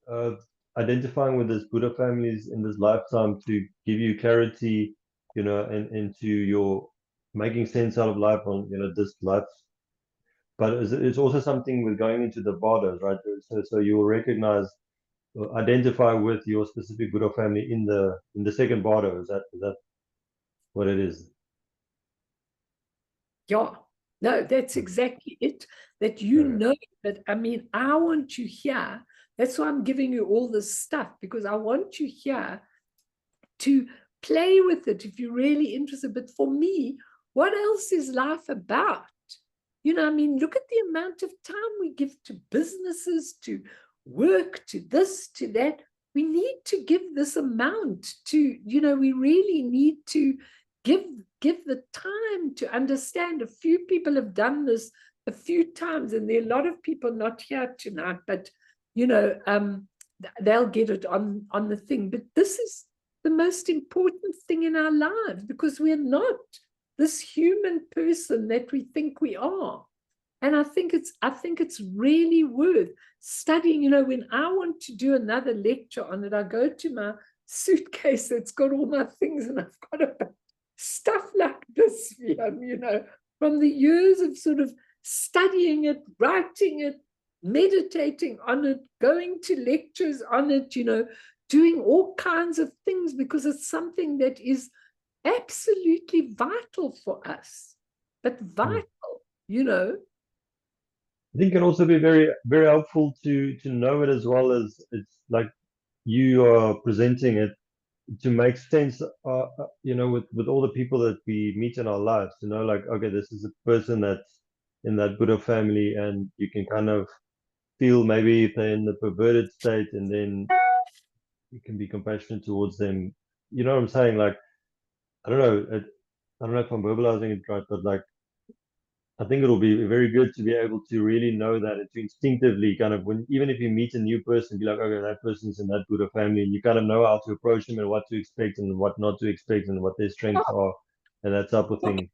identifying with this Buddha families in this lifetime to give you clarity, you know, and into your making sense out of life on, you know, this life. But it's also something with going into the borders, right? So you will recognize, identify with your specific Buddha family in the second border. Is that what it is? Yeah, no, that's exactly it. That you Okay. know that, I mean, I want you here. That's why I'm giving you all this stuff, because I want you here to play with it if you're really interested. But for me, what else is life about? You know, I mean, look at the amount of time we give to businesses, to work, to this, to that. We need to give this amount to, you know, we really need to give the time to understand. A few people have done this a few times, and there are a lot of people not here tonight, but, you know, they'll get it on the thing. But this is the most important thing in our lives, because we're not this human person that we think we are. And I think it's really worth studying. You know, when I want to do another lecture on it, I go to my suitcase that's got all my things, and I've got stuff like this, you know, from the years of sort of studying it, writing it, meditating on it, going to lectures on it, you know, doing all kinds of things, because it's something that is absolutely vital for us, but vital, you know. I think it can also be very, very helpful to know it, as well as it's like you are presenting it to make sense, you know, with all the people that we meet in our lives, you know, like, okay, this is a person that's in that Buddha family, and you can kind of feel maybe if they're in the perverted state, and then you can be compassionate towards them. You know what I'm saying? Like, I don't know, I don't know if I'm verbalizing it right, but like, I think it'll be very good to be able to really know that, and to instinctively kind of, when, even if you meet a new person, be like, okay, that person's in that Buddha family, and you kind of know how to approach them and what to expect and what not to expect and what their strengths are, and that type of thing.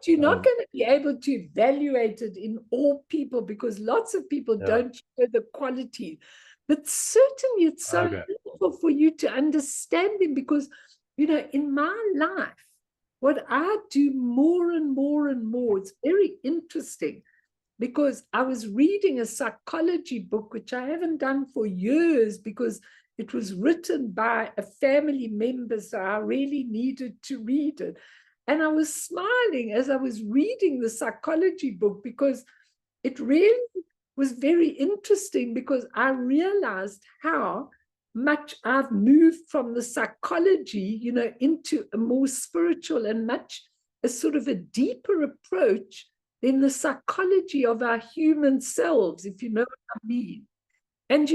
You're not going to be able to evaluate it in all people, because lots of people don't show the quality. But certainly it's so helpful for you to understand them, because, you know, in my life, what I do more and more and more, it's very interesting, because I was reading a psychology book, which I haven't done for years, because it was written by a family member, so I really needed to read it. And I was smiling as I was reading the psychology book, because it really was very interesting, because I realized how much I've moved from the psychology, you know, into a more spiritual and much a sort of a deeper approach than the psychology of our human selves, if you know what I mean. And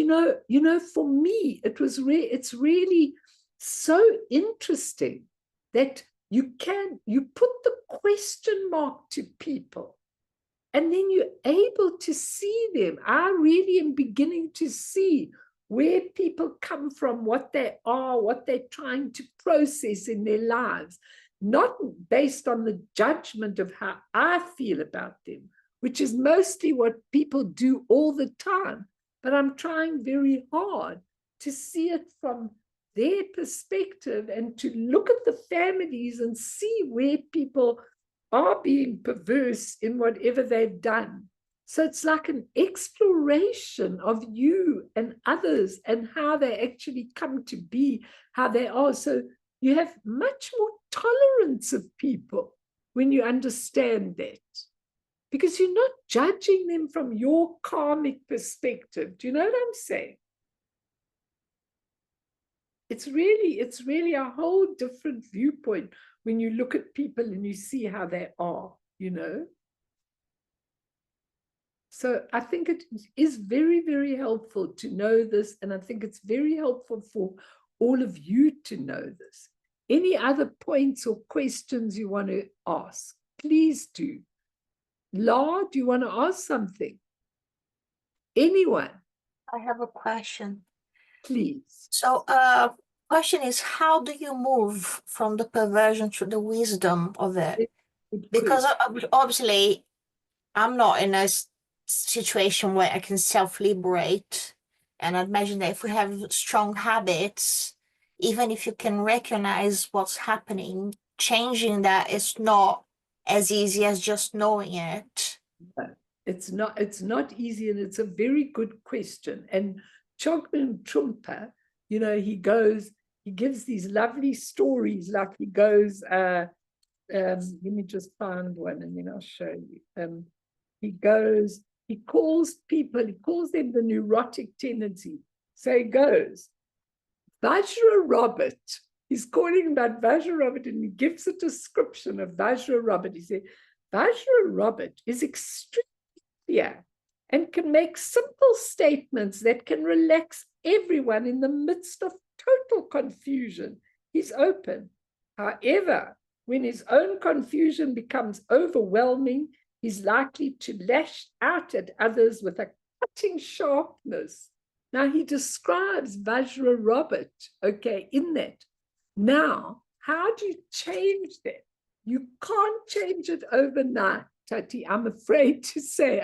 for me, it's really so interesting that you put the question mark to people, and then you're able to see them. I really am beginning to see where people come from, what they are, what they're trying to process in their lives, not based on the judgment of how I feel about them, which is mostly what people do all the time. But I'm trying very hard to see it from their perspective and to look at the families and see where people are being perverse in whatever they've done. So it's like an exploration of you and others and how they actually come to be, how they are. So you have much more tolerance of people when you understand that, because you're not judging them from your karmic perspective. Do you know what I'm saying? It's really a whole different viewpoint when you look at people and you see how they are, So I think it is very, very helpful to know this, and I think it's very helpful for all of you to know this. Any other points or questions you want to ask, please do. La, do you want to ask something? Anyone? I have a question. Please. So, question is, how do you move from the perversion to the wisdom of it? Because obviously, I'm not in a situation where I can self-liberate. And I imagine that if we have strong habits, even if you can recognize what's happening, changing that is not as easy as just knowing it. It's not easy, and it's a very good question. And Chogmin Trungpa, he gives these lovely stories, like he goes, let me just find one and then I'll show you. He calls them the neurotic tendency. So he goes, Vajra Robert, he's calling about Vajra Robert, and he gives a description of Vajra Robert. He said, Vajra Robert is extremely clear and can make simple statements that can relax everyone in the midst of total confusion. He's open. However, when his own confusion becomes overwhelming, he's likely to lash out at others with a cutting sharpness. Now, he describes Vajra Robert, in that. Now, how do you change that? You can't change it overnight, Tati, I'm afraid to say.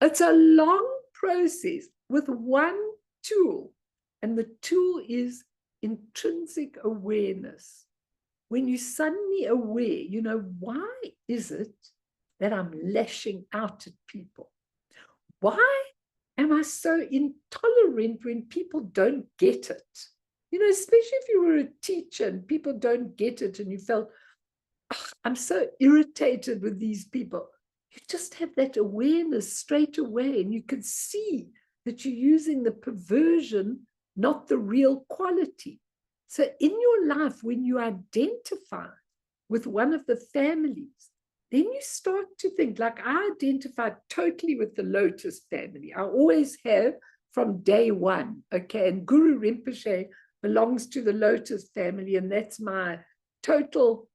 It's a long process with one tool, and the tool is intrinsic awareness. When you're suddenly aware, why is it that I'm lashing out at people? Why am I so intolerant when people don't get it? Especially if you were a teacher and people don't get it and you felt, I'm so irritated with these people. You just have that awareness straight away, and you can see that you're using the perversion, not the real quality. So in your life, when you identify with one of the families, then you start to think, like I identified totally with the Lotus family. I always have from day one, and Guru Rinpoche belongs to the Lotus family, and that's my total,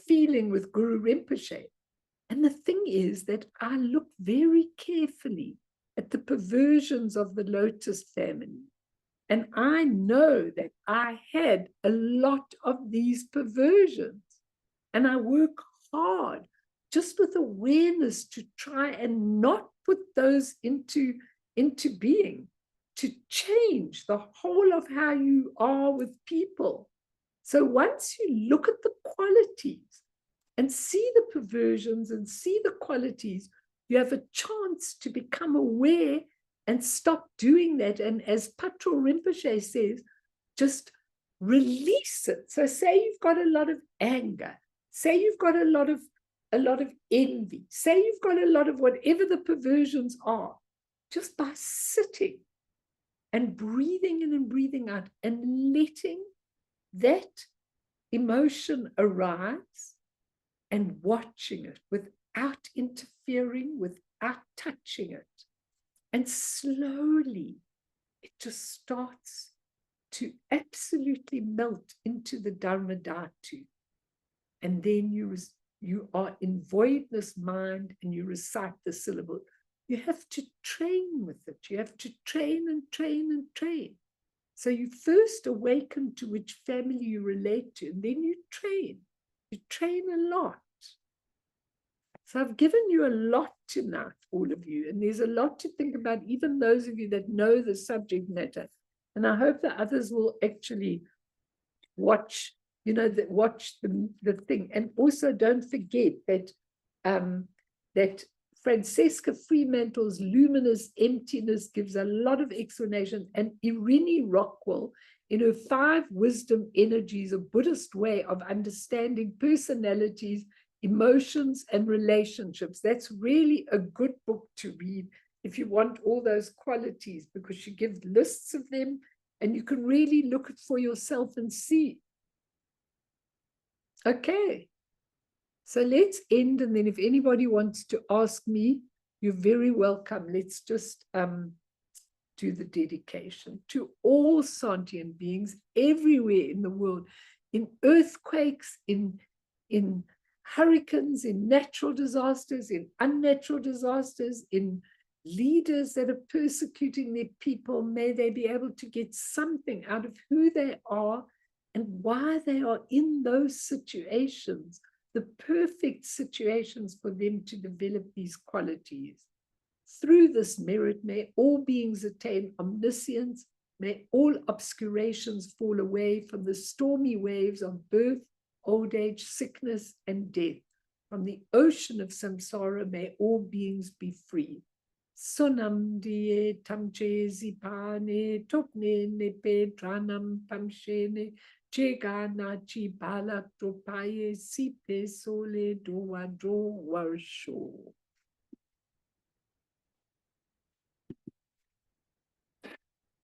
feeling with Guru Rinpoche. And the thing is that I look very carefully at the perversions of the Lotus family. And I know that I had a lot of these perversions. And I work hard just with awareness to try and not put those into being, to change the whole of how you are with people. So once you look at the qualities and see the perversions and see the qualities, you have a chance to become aware and stop doing that. And as Patrul Rinpoche says, just release it. So say you've got a lot of anger, say you've got a lot of envy, say you've got a lot of whatever the perversions are, just by sitting and breathing in and breathing out and letting that emotion arise and watching it without interfering, without touching it. And slowly, it just starts to absolutely melt into the Dharma Dhatu. And then you are in voidness mind and you recite the syllable. You have to train with it. You have to train and train and train. So you first awaken to which family you relate to, and then you train. You train a lot. So I've given you a lot tonight, all of you, and there's a lot to think about, even those of you that know the subject matter. And I hope that others will actually watch, watch the thing. And also don't forget that that Francesca Fremantle's luminous emptiness gives a lot of explanation. And Irini Rockwell, in her 5 wisdom energies, a Buddhist way of understanding personalities, emotions, and relationships. That's really a good book to read if you want all those qualities, because she gives lists of them and you can really look it for yourself and see. Okay. So let's end, and then if anybody wants to ask me, you're very welcome. Let's just do the dedication to all sentient beings everywhere in the world, in earthquakes, in hurricanes, in natural disasters, in unnatural disasters, in leaders that are persecuting their people. May they be able to get something out of who they are and why they are in those situations, the perfect situations for them to develop these qualities. Through this merit, may all beings attain omniscience, may all obscurations fall away from the stormy waves of birth, old age, sickness, and death. From the ocean of samsara, may all beings be free. Sonam die tamche zipane topne nepe tranam pamshene Cheganachi balak topaye sipe sole doa do warsho.